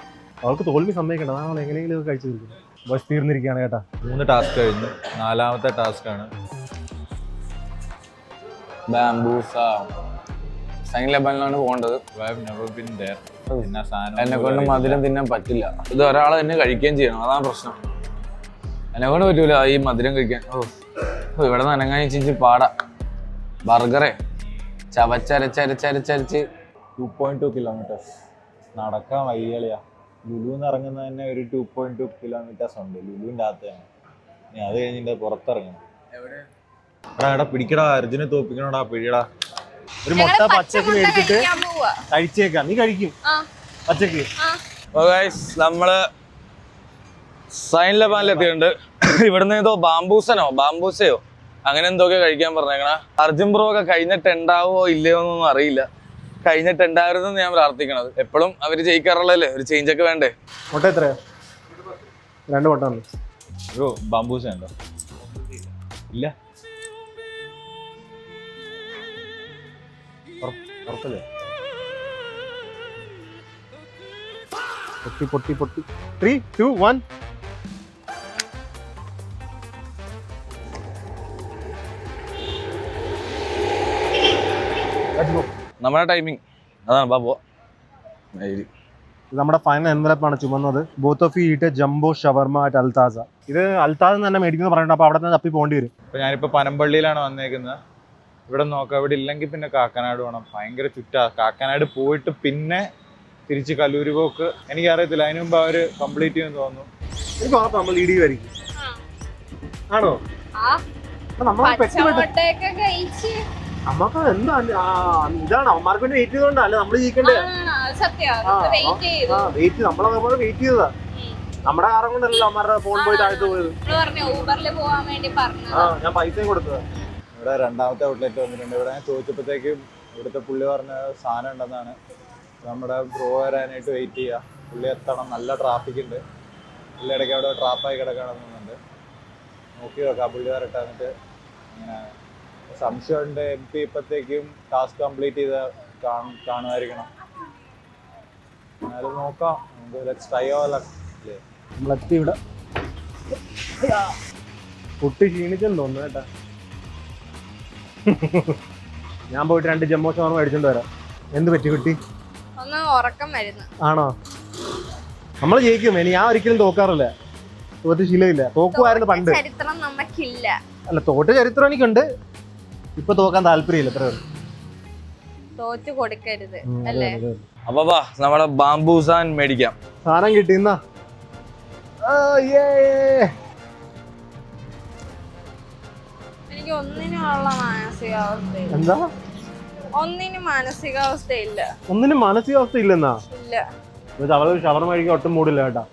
അവൾക്ക് തോൽവി സമ്മതിക്കണ്ട. അതാണ് എങ്ങനെയെങ്കിലും കഴിച്ചു തീർക്കും. ബസ് തീർന്നിരിക്കുകയാണ് കേട്ടാ. 3 ടാസ്ക് കഴിഞ്ഞു. 4ാമത്തെ ടാസ്ക് ആണ് ബാംബൂസ. സൈൻ ലെബനിലാണ് പോകേണ്ടത്. എന്നെ കൊണ്ട് മധുരം തിന്നാൻ പറ്റില്ല. ഇത് ഒരാൾ തന്നെ കഴിക്കുകയും ചെയ്യണം, അതാണ് പ്രശ്നം. എന്നെ കൊണ്ട് പറ്റൂല ഈ മധുരം കഴിക്കാൻ. ഇവിടെ നിന്ന് അനങ്ങാൻ ചിഞ്ചി പാടാ. ബർഗറേ ചവച്ചരച്ചരച്ചരച്ചരച്ച് 2.2 കിലോമീറ്റേഴ്സ് നടക്കാൻ വയ്യളിയാ. ലുലുന്ന് ഇറങ്ങുന്ന തന്നെ ഒരു 2.2 കിലോമീറ്റേഴ്സ് ഉണ്ട്. ലുലുവിൻ്റെ അകത്ത് തന്നെ. ഇനി അത് കഴിഞ്ഞിട്ട് പുറത്തിറങ്ങണം. എടാ പിടിക്കടാ, അർജുനെ തോപ്പിക്കണോടാ, പിടിയടാ. ഒരു മുട്ട പച്ചക്ക് മേടിച്ചിട്ട് കഴിച്ചേക്കാം. നീ കഴിക്കും പച്ചക്ക്? നമ്മള് സൈൻ ലബാനിലെത്തിയിട്ടുണ്ട്. ഇവിടുന്ന് ഏതോ ബാംബൂസയോ അങ്ങനെ എന്തൊക്കെ കഴിക്കാൻ പറഞ്ഞേക്കണ. അർജുൻ ബ്രോ ഒക്കെ കഴിഞ്ഞിട്ടുണ്ടാവോ ഇല്ലയോ എന്നൊന്നും അറിയില്ല. കഴിഞ്ഞിട്ടുണ്ടായിരുന്നെന്ന് ഞാൻ പ്രാർത്ഥിക്കണത്. എപ്പോഴും അവര് ജയിക്കാറുള്ളല്ലേ, ഒരു ചേഞ്ച് ഒക്കെ വേണ്ടേ. മുട്ട എത്രയാ? 2 മുട്ട ഉണ്ട്. ബ്രോ ബാംബൂസ ഉണ്ടോ? ഇല്ല, ഉറപ്പല്ലേ? പൊട്ടി 3, 2, 1. നമ്മുടെ ടൈമിങ് അതാണ്. ബാബോ ഇത് നമ്മുടെ ഫൈനൽ എൻവലപ്പാണ് ചുമന്നത്. Both of you eat jumbo shawarma at Al Taza. ഇത് അൽത്താസ തന്നെ മേടിക്കുന്നത് പറഞ്ഞിട്ട് അപ്പോൾ അവിടെ നിന്ന് തപ്പി പോകേണ്ടി വരും. ഇപ്പൊ ഞാനിപ്പോ പനമ്പള്ളിയിലാണ് വന്നേക്കുന്നത്. ഇവിടെ നോക്കാം, ഇവിടെ ഇല്ലെങ്കിൽ പിന്നെ കാക്കനാട് വേണം. ഭയങ്കര ചുറ്റാ. കാക്കനാട് പോയിട്ട് പിന്നെ തിരിച്ച് കല്ലൂര് പോക്ക് എനിക്കറിയത്തില്ല. അതിന് മുമ്പ് അവര് കംപ്ലീറ്റ് ചെയ്യുമെന്ന് തോന്നുന്നു. എനിക്ക് ഉറപ്പ് നമ്മൾ ലീഡിയുമായിരിക്കും. ആണോ? നമ്മക്ക് എന്താ ഇതാണ് അവന്മാർക്ക് വേണ്ടി വെയിറ്റ് ചെയ്തോണ്ടല്ല നമ്മൾ ജയിക്കണ്ടേ. വെയിറ്റ് നമ്മളെ വെയിറ്റ് ചെയ്തതാ. നമ്മുടെ കാരം കൊണ്ടല്ലോ അവന്മാരുടെ ഫോൺ പോയി താഴ്ത്തു പോയത്. ഞാൻ പൈസയും കൊടുത്തതാ. ഇവിടെ 2ാമത്തെ ഔട്ട്ലെറ്റ് വന്നിട്ടുണ്ട്. ഇവിടെ ഞാൻ ചോദിച്ചപ്പോഴത്തേക്കും ഇവിടുത്തെ പുള്ളി പറഞ്ഞ സാധനം ഉണ്ടെന്നാണ്. നമ്മുടെ ബ്രോ വരാനായിട്ട് വെയിറ്റ് ചെയ്യുക. പുള്ളി എത്തണം. നല്ല ട്രാഫിക് ഉണ്ട്. പുള്ളി ഇടയ്ക്ക് അവിടെ ട്രാപ്പായി കിടക്കണമെന്നുണ്ട്. നോക്കി നോക്കാം പുള്ളി വരട്ടെ. എന്നിട്ട് ഇങ്ങനെ സംശയമുണ്ട്. MP ഇപ്പോഴത്തേക്കും ടാസ്ക് കംപ്ലീറ്റ് ചെയ്ത് കാണുമായിരിക്കണം. എന്നാലും നോക്കാം. നമുക്ക് ലെറ്റ്സ് ട്രൈ അവർ ലക്ക്. നമ്മളെത്തി. ഇവിടെ കുട്ടി ക്ഷീണിച്ചെന്ന് തോന്നുന്നു കേട്ടാ. ഞാൻ പോയിട്ട് 2 ജംബോ ഷവർമ മേടിച്ചോണ്ട് വരാം. എന്ത് പറ്റി കുട്ടി? ആണോ? നമ്മൾ ജയിക്കും. ഞാൻ ഒരിക്കലും തോക്കാറില്ല. തോറ്റ് ശീലമില്ല. തോക്കുമായിരുന്നു പണ്ട്. അല്ല, തോറ്റ് ചരിത്രം എനിക്കുണ്ട്. ഇപ്പൊ തോക്കാൻ താല്പര്യമില്ല. എത്ര തോറ്റു കൊടുക്കരുത് അല്ലേ? അപ്പൊ നമ്മളെ ബാംബൂസാൻ മേടിക്കാം. സാധനം കിട്ടിയെന്നാ. എനിക്ക് ഒന്നിനുള്ള മാനസികാവസ്ഥയില്ല. എന്താ? ഒന്നിനും മാനസികാവസ്ഥയില്ല. ഒന്നിനും മാനസികാവസ്ഥ ഇല്ലെന്നാ? ഇല്ല. അവള് ഷവർമ കഴിക്കാൻ ഒട്ടും മൂടില്ല കേട്ടാ.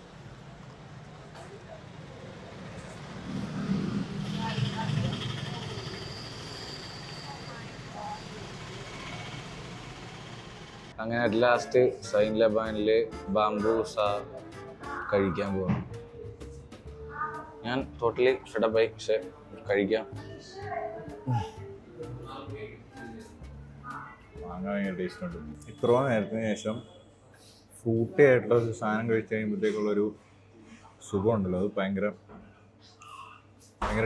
അങ്ങനെ അറ്റ് ലാസ്റ്റ് സൈൻ ലബാനില് ബാംബൂസ കഴിക്കാൻ പോകണം. ഞാൻ ടോട്ടലി ഷെഡപ്പായി. പക്ഷെ കഴിക്കാം. വാങ്ങാൻ ഭയങ്കര ടേസ്റ്റ് ഉണ്ട്. ഇത്രയും നേരത്തിന് ശേഷം ഫ്രൂട്ടി ആയിട്ടുള്ള ഒരു സാധനം കഴിച്ച് കഴിയുമ്പോഴത്തേക്കുള്ളൊരു സുഖമുണ്ടല്ലോ, അത് ഭയങ്കര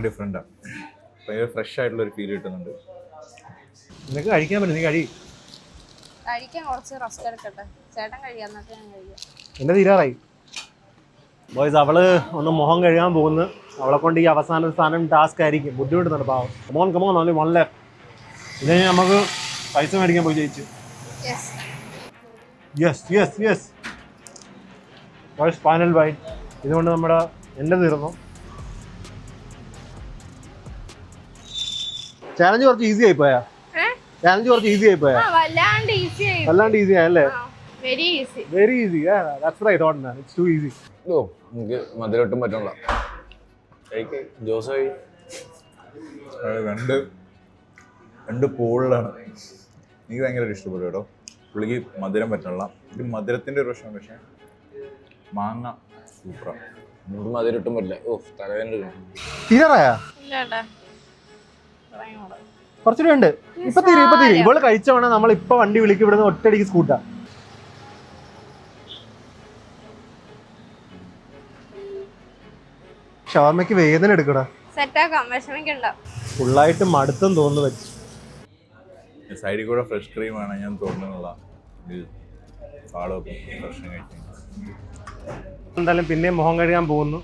ഡിഫറെൻറ്റാണ്. ഭയങ്കര ഫ്രഷ് ആയിട്ടുള്ളൊരു ഫീൽ കിട്ടുന്നുണ്ട്. നിനക്ക് കഴിക്കാൻ പറ്റും. നീ കഴിക്കാൻ കുറച്ച് റെസ്റ്റ് എടുക്കട്ടെ. ചേട്ടൻ കഴിയാം, എന്നിട്ട് ഞാൻ കഴിക്കാം. എന്റെ തീരാറായി ബോയ്സ്. അവള് ഒന്ന് മുഖം കഴുകാൻ പോകുന്നു. അവളെ കൊണ്ട് ഈ അവസാന സ്ഥാനം ടാസ്ക് ആയിരിക്കും. ബുദ്ധിമുട്ടുന്നുണ്ട് പാവം. Come on 1 left. ഇത് നമുക്ക് പൈസ മേടിക്കാൻ പോയി ജയിച്ചു. Yes final bye. ഇതുകൊണ്ട് നമ്മുടെ എൻ്റെ തീർന്നു. ചാലഞ്ച് കുറച്ച് ഈസി ആയി പോയാ? വല്ലാണ്ട് ഈസി ആയല്ലേ? Very easy. That's right on man. It's too easy. ഓ എനിക്ക് മധുരമൊട്ടും പറ്റണില്ല. ജോസ് രണ്ട് പൂളിലാണ്. എനിക്ക് ഭയങ്കര ഇഷ്ടപ്പെട്ടു കേട്ടോ. പുള്ളിക്ക് മധുരം പറ്റണില്ല. ഇത് മധുരത്തിന്റെ ഒരു പ്രശ്നം. പക്ഷെ മാങ്ങ സൂപ്പറാണ്. നമുക്ക് മധുരമൊട്ടും പറ്റില്ല. ഓ തലവേദന. തീരാറായാ? കുറച്ചുകൂടി ഉണ്ട്. ഇപ്പൊ തീരും. ഇവള് കഴിച്ചവണ നമ്മൾ ഇപ്പൊ വണ്ടി വിളിക്കും. ഇവിടുന്ന് ഒറ്റയടിക്ക് സ്കൂട്ടാ. ഷവർമ്മയ്ക്ക് വേദന എടുക്കടാ. ഫുള്ളായിട്ട് മടുത്തെന്ന് തോന്നുന്നു വെച്ച്. സൈഡിൽ കൂടെ ഫ്രഷ് ക്രീമാണ് ഞാൻ തോന്നുന്നുള്ള പ്രശ്നം കഴിച്ചു. എന്തായാലും പിന്നെ മുഖം കഴുകാൻ പോകുന്നു.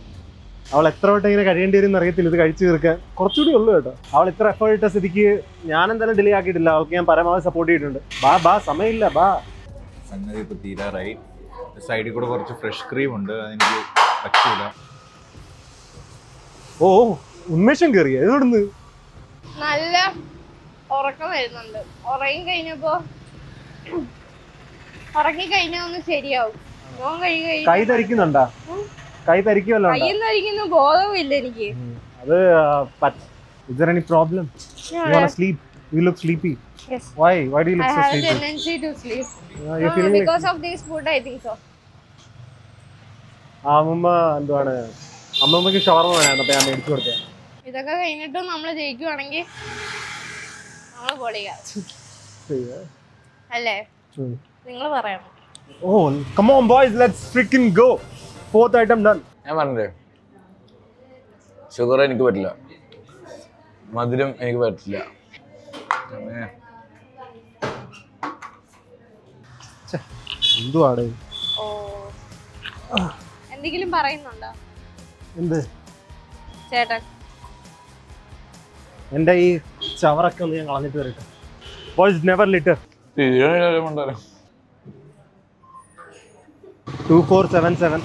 അവൾ എത്ര വട്ടം ഇങ്ങനെ കഴിയേണ്ടി വരും അറിയത്തില്ല. ഇത് കഴിച്ചു തീർക്കാൻ കുറച്ചുകൂടി ഉള്ളു കേട്ടോ. അവൾ ഇത്ര എഫേർട്ട് ഇട്ട സ്ഥിതിക്ക് ഞാൻ എന്തായാലും ഡിലേ ആക്കിയിട്ടില്ല. അവൾക്ക് ഞാൻ പരമാവധി സപ്പോർട്ട് ചെയ്തിട്ടുണ്ട്. ബാ സമയമില്ല ബാ. സംഗതി ഇപ്പൊ തീരാറായി. സൈഡിൽ കൂടെ കുറച്ച് ഫ്രഷ് ക്രീം ഉണ്ട്, അതെനിക്ക് പറ്റില്ല. ഓ ഉന്മേഷം കയറിയ ഇവിടുന്ന് നല്ല ഉറക്കം വരുന്നുണ്ട്. ഉറങ്ങി കഴിഞ്ഞാൽ ഒന്ന് ശരിയാവും. കൈ തരിക്കുന്നുണ്ടാ? കൈ തരിക്കുമല്ലോ? ബോധമില്ല എനിക്ക്. അത് is there any problem? You want to sleep? You look sleepy. Yes. Why do you look so I have a sleepy? tendency to sleep. You're feeling because of this food, I think so. അമ്മ എന്താണ് അമ്മമ്മക്ക് ഷവർമ്മ വേണം. അപ്പൊ ഞാൻ മേടിച്ചു കൊടുത്തേ. ഇതൊക്കെ കഴിഞ്ഞിട്ട് നമ്മൾ ജയിക്കുവാണെങ്കിൽ നമ്മൾ പൊളിയാ അല്ലേ? നിങ്ങൾ പറയണം. Oh, come on boys, let's freaking go. Fourth item done. ഞാൻ പറഞ്ഞേ ഷുഗർ എനിക്ക് പറ്റില്ല, മധുരം എനിക്ക് പറ്റില്ല. എന്തുവാണ്? ഓ എന്തെങ്കിലും പറയുന്നുണ്ടോ? എന്ത് ചേട്ടൻ? എന്റെ ഈ ചവറൊക്കെ ഒന്ന് ഞാൻ കളഞ്ഞിട്ട് വരട്ടെ. Boys never litre. 2477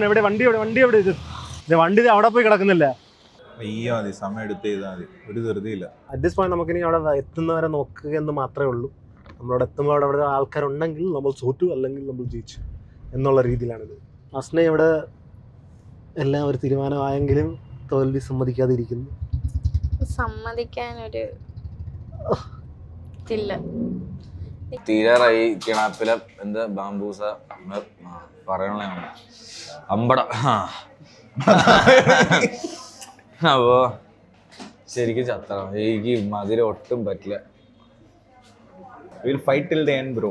എവിടെ വണ്ടി? എവിടെ ഇത്? വണ്ടി അവിടെ പോയി കിടക്കുന്നില്ല. സമയം എടുത്ത് ചെയ്താൽ മതി, ഒരു ധൃതിയില്ല. അറ്റ് ദിസ് പോയിന്റ് നമുക്കിനി അവിടെ എത്തുന്നവരെ നോക്കുക എന്ന് മാത്രമേ ഉള്ളൂ. നമ്മളവിടെ എത്തുമ്പോൾ അവിടെ ആൾക്കാരുണ്ടെങ്കിൽ നമ്മൾ തോറ്റു, അല്ലെങ്കിൽ നമ്മൾ ജയിച്ചു എന്നുള്ള രീതിയിലാണിത്. അസ്നെ ഇവിടെ എല്ലാം ഒരു തീരുമാനമായെങ്കിലും തോൽവി സമ്മതിക്കാതിരിക്കുന്നു. സമ്മതിക്കാനൊരു തീരാറായി. കിണാപ്പില എന്താ ബാംബൂസ പറയണ അമ്പട. അപ്പോ ശരിക്കും ചത്തണം. എനിക്ക് മധുരം ഒട്ടും പറ്റില്ല. We'll fight till the end, bro.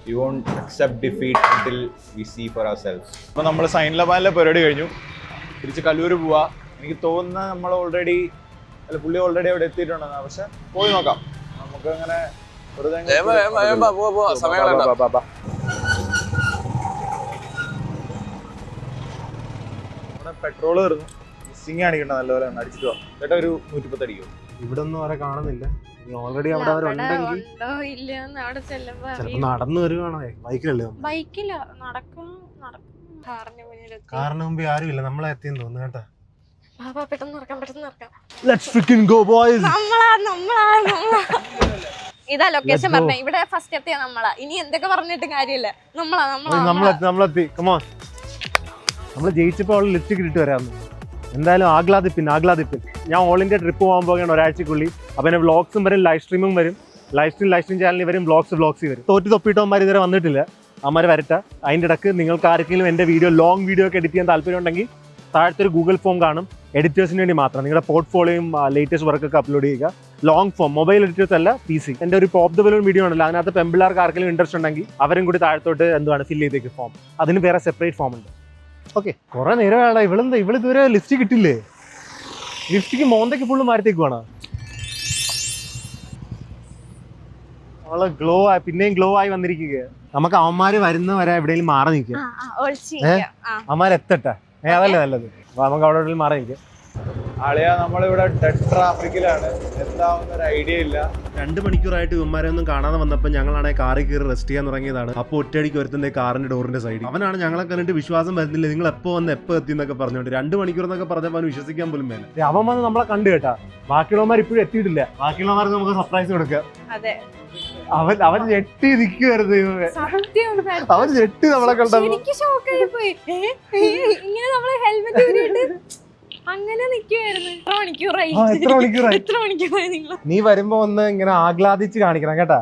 We won't accept defeat until we see for ourselves. അപ്പോൾ നമ്മൾ സൈൻ ലബാനിലെ പരിപാടി കഴിഞ്ഞു. തിരിച്ച് കല്ലൂർ പോവാ. എനിക്ക് തോന്നുന്ന നമ്മൾ പുള്ളി ഓൾറെഡി അവിടെ എത്തിയിട്ടുണ്ടെന്നാ. പക്ഷെ പോയി നോക്കാം. നമുക്ക് അങ്ങനെ പെട്രോൾ തീർന്നു. മിസ്സിങ് കാണിക്കണ്ട, നല്ലപോലെ അടിച്ചിട്ട് പോവാം. ചേട്ടാ ഒരു 110 അടിക്കും. ഇവിടെ ഒന്നും അവരെ കാണുന്നില്ല. ഓൾറെഡി അവിടെ അവരുണ്ടെങ്കിൽ ചിലപ്പോ നടന്നു വരുവാണോ? ബൈക്കിലല്ലേ? ബൈക്കില്ല, നടക്കും. കാറിന് മുമ്പ് ആരുമില്ല. നമ്മളെ എത്തിയെന്ന് തോന്നുന്നു കേട്ടാ. പെട്ടെന്ന് നടക്കാം. Let's freaking go boys. ഇതാ ലൊക്കേഷൻ പറഞ്ഞ. ഇവിടെ ഫസ്റ്റ് എത്തിയ നമ്മളാ. ഇനി എന്തൊക്കെ പറഞ്ഞിട്ട് കാര്യമില്ല. നമ്മളെത്തി. കമോൺ. നമ്മള് ജയിച്ചപ്പോ അവള് ലിസ്റ്റ് കിട്ടിട്ട് വരാമെന്ന്. എന്തായാലും ആഗ്ലാദിപ്പിൻ. ഞാൻ ഓൾ ഇന്ത്യ ട്രിപ്പ് പോകാൻ പോകുകയാണ് ഒരാഴ്ചക്കുള്ളിൽ. അപ്പൊ എന്നെ വ്ളോഗ്സും വരും, ലൈവ് സ്ട്രീമും വരും. ലൈവ് സ്ട്രീം ചാനലിൽ വരും, വ്ളോഗ്സ് വരും. തൊപ്പിട്ടവന്മാർ ഇതുവരെ വന്നിട്ടില്ല. അവന്മാർ വരട്ടെ. അതിൻ്റെ ഇടയ്ക്ക് നിങ്ങൾക്ക് ആർക്കെങ്കിലും എൻ്റെ ലോങ് വീഡിയോ ഒക്കെ എഡിറ്റ് ചെയ്യാൻ താല്പര്യം ഉണ്ടെങ്കിൽ താഴത്തെ ഒരു ഗൂഗിൾ ഫോം കാണും. എഡിറ്റേഴ്സിന് വേണ്ടി മാത്രം. നിങ്ങളുടെ പോർട്ട്ഫോളിയോയും ലേറ്റസ്റ്റ് വർക്കൊക്കെ അപ്ലോഡ് ചെയ്യുക. ലോങ് ഫോം, മൊബൈൽ എഡിറ്റേഴ്സ് അല്ല, PC. എൻ്റെ ഒരു പോപ്പ് ദ ബലൂൺ വീഡിയോ ഉണ്ടല്ലോ, അതിനകത്ത് പെമ്പിള്ളാർക്ക് ആർക്കെങ്കിലും ഇൻട്രസ്റ്റ് ഉണ്ടെങ്കിൽ അവരും കൂടി താഴത്തോട്ട് ഫില്ല് ചെയ്തേക്ക് ഫോം. അതിന് വേറെ സെപ്പറേറ്റ് ഫോം ഉണ്ട്. ഓക്കെ. കുറെ നേരമാണ് ഇവളിതുവരെ ലിസ്റ്റ് കിട്ടില്ലേ? ലിസ്റ്റിക്ക് മോന്തയ്ക്ക് ഫുള്ള് മാറ്റത്തേക്ക് വേണം. അവള് പിന്നെയും ഗ്ലോ ആയി വന്നിരിക്കുക. നമുക്ക് അവന്മാര് വരുന്നവരെ എവിടെയെങ്കിലും മാറി നിൽക്കുക. അവന്മാരെത്തട്ടെ. അതല്ലേ നല്ലത്. അപ്പൊ നമുക്ക് അവിടെ എവിടെയും മാറി നിൽക്കുക. ആളിയാ നമ്മളിവിടെ ഡെഡ് ട്രാഫിക്കിലാണ്, എന്താവുന്ന ഒരു ഐഡിയ ഇല്ല. 2 മണിക്കൂറായിട്ട് ഇവന്മാരെ ഒന്നും കാണാതെ വന്നപ്പോൾ ഞങ്ങളാണെങ്കിൽ കാറിൽ കയറി റെസ്റ്റ് ചെയ്യാൻ തുടങ്ങിയതാണ്. അപ്പോൾ ഒറ്റയടിക്ക് ഒരുത്തൻ്റെ കാറിന്റെ ഡോറിന്റെ സൈഡിൽ അവനാണ് ഞങ്ങളെ കണ്ടിട്ട് വിശ്വാസം വരുന്നില്ല, നിങ്ങൾ എപ്പോൾ വന്ന് എപ്പോൾ എത്തി എന്നൊക്കെ പറഞ്ഞുകൊണ്ട് 2 മണിക്കൂർ എന്നൊക്കെ പറഞ്ഞപ്പോൾ അവന് വിശ്വസിക്കാൻ പോലും വേണം. അവൻ വന്ന് നമ്മളെ കണ്ടു കേട്ടാ, ബാക്കിയുള്ളവന്മാർ ഇപ്പോഴും എത്തിയിട്ടില്ല. ബാക്കിയുള്ളവർക്ക് നമുക്ക് സർപ്രൈസ് കൊടുക്കാം. അതെ, അവൻ ഞെട്ടി നിൽക്കുവായിരുന്നു. അവൻ ഞെട്ടി നമ്മളെ കണ്ടപ്പോൾ എനിക്ക് ഷോക്കായി പോയി. ഇങ്ങനെ നമ്മള് ഹെൽമെറ്റ് ഊരിയിട്ട് അങ്ങനെ നിക്കുവായിരുന്നു. എത്ര മണിക്കൂറായി നിങ്ങൾ? നീ വരുമ്പോ ഒന്ന് ഇങ്ങനെ ആഹ്ലാദിച്ച് കാണിക്കണം കേട്ടാ.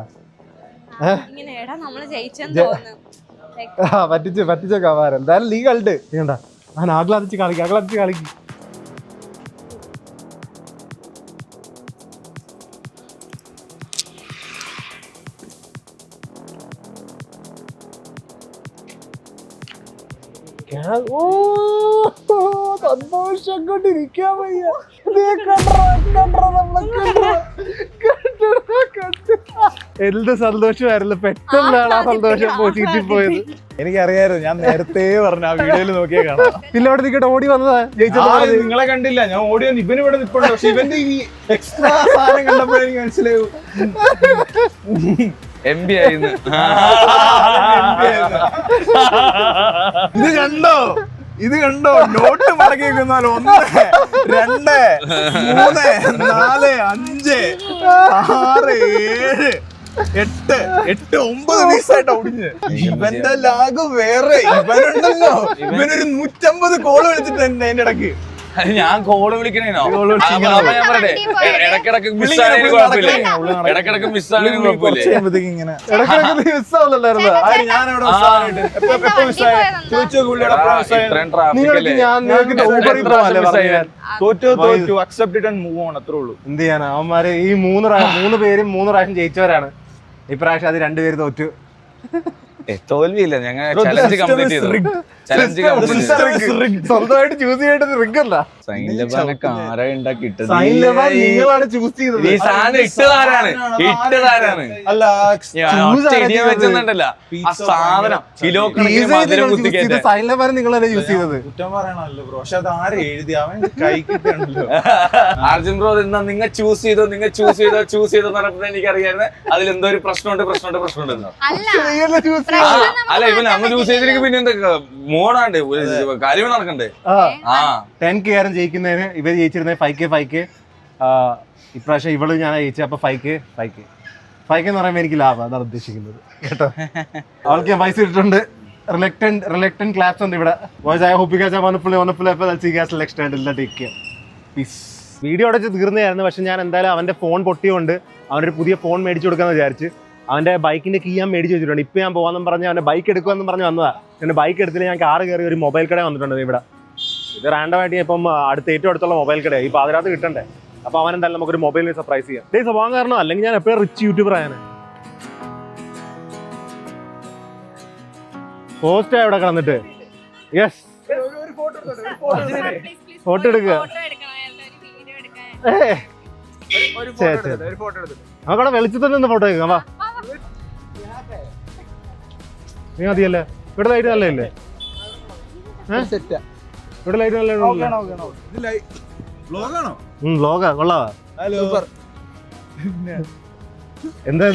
ഇങ്ങനെ എടാ നമ്മള് ജയിച്ചെന്ന് തോന്നുന്നു. പറ്റിച്ചേക്കാ. എന്തായാലും നീ കണ്ട് നീണ്ട ഞാൻ ആഹ്ലാദിച്ച് കാണിക്കും. സന്തോഷം കൊണ്ടിരിക്കാൻ വയ്യ. എന്ത് സന്തോഷമായിരുന്നു, പെട്ടെന്നാണ് ആ സന്തോഷം പോസിറ്റീവ് പോയത്. എനിക്കറിയായിരുന്നു, ഞാൻ നേരത്തെ പറഞ്ഞു ആ വീഡിയോയിൽ നോക്കിയാൽ കാണാം. പിന്നെ അവിടെ നിൽക്കട്ടെ ഓടി വന്നതാ നിങ്ങളെ കണ്ടില്ല, ഞാൻ ഓടി വന്ന് ഇവന് ഇവിടെ നിൽപ്പുണ്ട്. പക്ഷെ ഇവന്റെ ഈ എക്സ്ട്രാ സാധനം കണ്ടപ്പോഴേ എനിക്ക് മനസ്സിലാവും MP ആയിരുന്നു. ഇത് കണ്ടോ നോട്ട് മടക്കി വെക്കുന്നാലോ 1 2 3 4 5 6 7 8 9 പീസായിട്ട് ഓടിഞ്ഞ്. ഇവന്റെ ലാഗ് വേറെ. ഇവനുണ്ടല്ലോ, ഇവനൊരു 150 കോള് വിളിച്ചിട്ട് അതിന്റെ ഇടയ്ക്ക്. ഞാൻ കോള് വിളിക്കണേനോ? ഞാൻ പറയട്ടെ, ഇടക്കിടക്ക് മിസ്സാണെങ്കിലും കുഴപ്പമില്ല. ഇടക്കിടക്ക് മിസ്സാണെങ്കിലും കുഴപ്പമില്ല. ഇങ്ങനെ തോറ്റു accept it and move on, അത്രേ ഉള്ളൂ. എന്ത് ചെയ്യാനാ, അവന്മാര് ഈ 3 പേരും 3 പ്രാവശ്യം ജയിച്ചവരാണ്. ഇപ്രാവശ്യം അത് 2 പേര് തോറ്റു. തോൽവിയില്ല, ഞങ്ങൾ ചലഞ്ച് കംപ്ലീറ്റ് ചെയ്തു. സ്വന്തമായിട്ട് ചൂസ് ചെയ്യേണ്ടത് റിഗല്ല. നിങ്ങളാണ് ചൂസ് ചെയ്തത്. ഈ സാധനം ഇട്ടതാരാണ്? അല്ല വെച്ചെന്നുണ്ടല്ല ആ സാധനം കിലോ സൈലന്മാരെ നിങ്ങളല്ലേ ചൂസ് ചെയ്തത്. കുറ്റം പറയണല്ലോ ബ്രോ, പക്ഷെ അത് ആരും എഴുതി അവൻ കൈ കിട്ടണല്ലോ. അർജുൻ ബ്രോ എന്നാ നിങ്ങൾ ചൂസ് ചെയ്തോ നടക്കുന്നത് എനിക്കറിയായിരുന്നു. അതിൽ എന്തോ ഒരു പ്രശ്നമുണ്ട്. അല്ല ഇവൻ നമ്മൾ ചൂസ് ചെയ്തിരിക്കും. പിന്നെ എന്തൊക്കെ മോഡാണ്ട് കാര്യം നടക്കണ്ടേ. 10K ആരും ജയിക്കുന്നതിന് ഇവർ ജയിച്ചിരുന്നത് 5K. ഇപ്രാവശ്യം ഇവള് ഞാൻ ജയിച്ചത്. അപ്പൊ 5K എന്ന് പറയുമ്പോൾ എനിക്ക് ലാഭം, അതാണ് ഉദ്ദേശിക്കുന്നത് കേട്ടോ. അവൾക്ക് ഞാൻ പൈസ ഇട്ടിട്ടുണ്ട്. റിലക്ടന്റ് ക്ലാപ്സ് ഉണ്ട് ഇവിടെ. വീഡിയോ അടച്ച് തീർന്നതായിരുന്നു. പക്ഷെ ഞാൻ എന്തായാലും അവന്റെ ഫോൺ പൊട്ടിയോണ്ട് അവനൊരു പുതിയ ഫോൺ മേടിച്ചു കൊടുക്കാന്ന് വിചാരിച്ച് അവന്റെ ബൈക്കിന്റെ കീ ഞാൻ മേടിച്ച് വെച്ചിട്ടുണ്ട്. ഇപ്പൊ ഞാൻ പോകാമെന്നും പറഞ്ഞ് അവന്റെ ബൈക്ക് എടുക്കുമെന്നും പറഞ്ഞ് വന്നതാ. എന്റെ ബൈക്ക് എടുത്തില്ല, ഞാൻ കാറ് കയറി ഒരു മൊബൈൽ കട വന്നിട്ടുണ്ട് ഇവിടെ. ഇത് റാൻഡമായിട്ട് ഞാൻ ഇപ്പം ഏറ്റവും അടുത്തുള്ള മൊബൈൽ കടയാണ്. ഇപ്പൊ അതിനകത്ത് കിട്ടണ്ടേ. അപ്പൊ അവൻ എന്തായാലും നമുക്കൊരു മൊബൈലിന് സർപ്രൈസ് ചെയ്യാം. ഡേ സ്വഭാവം കാരണം അല്ലെങ്കിൽ ഞാൻ എപ്പോഴും റിച്ച് യൂട്യൂബർ ആയാണ്. പോസ്റ്റ് ഇവിടെ കിടന്നിട്ട് യെസ് ഫോട്ടോ എടുക്കുക. നമുക്കവിടെ വെളിച്ചത്തിൽ നിന്ന് ഫോട്ടോ എടുക്കാം. വാ, നീ മതിയല്ലേ? ഇവിടെ ലൈറ്റ് നല്ലല്ലേ? ഇവിടെ ലൈറ്റ് നല്ല വ്ലോഗാ, കൊള്ളാവാ. എന്താ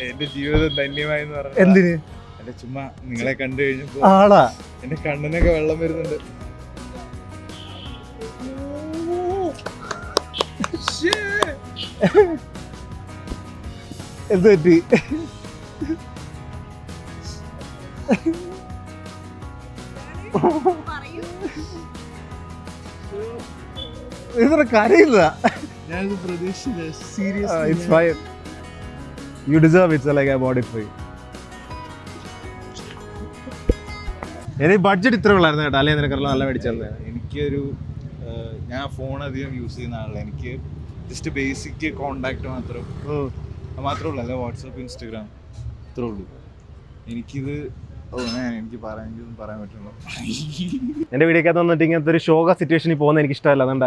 എന്റെ ജീവിതം ധന്യമായി പറഞ്ഞു. എന്തിന്? എന്റെ ചുമ്മാ നിങ്ങളെ കണ്ടു കഴിഞ്ഞപ്പോ ആളാ എന്റെ കണ്ണിനൊക്കെ വെള്ളം വരുന്നുണ്ട്. എന്ത് പറ്റി? ഇത്ര കരയില്ല. ഞാനിത് പ്രതീക്ഷിച്ചില്ല. It's fine. You deserve it, so like I bought it for you. എന്റെ ബഡ്ജറ്റ് ഇത്ര ഉള്ളായിരുന്നു കേട്ടോ, അല്ലെങ്കിൽ നിനക്കറിയാം നല്ല മേടിച്ചത്. എനിക്കൊരു ഞാൻ ഫോൺ അധികം യൂസ് ചെയ്യുന്ന ആളല്ല. എനിക്ക് ജസ്റ്റ് ബേസിക് കോണ്ടാക്ട് മാത്രമേ ഉള്ളൂ. അല്ല വാട്സാപ്പ്, ഇൻസ്റ്റഗ്രാം, ഇത്രേ ഉള്ളൂ. എനിക്കിത് എനിക്ക് പറയാൻ പറ്റുള്ളൂ. എന്റെ വീഡിയോക്കകത്ത് വന്നിട്ട് ഇങ്ങനത്തെ ഒരു ഷോക സിറ്റുവേഷനിൽ പോകുന്നത് എനിക്ക് ഇഷ്ടമല്ല. അതുകൊണ്ട്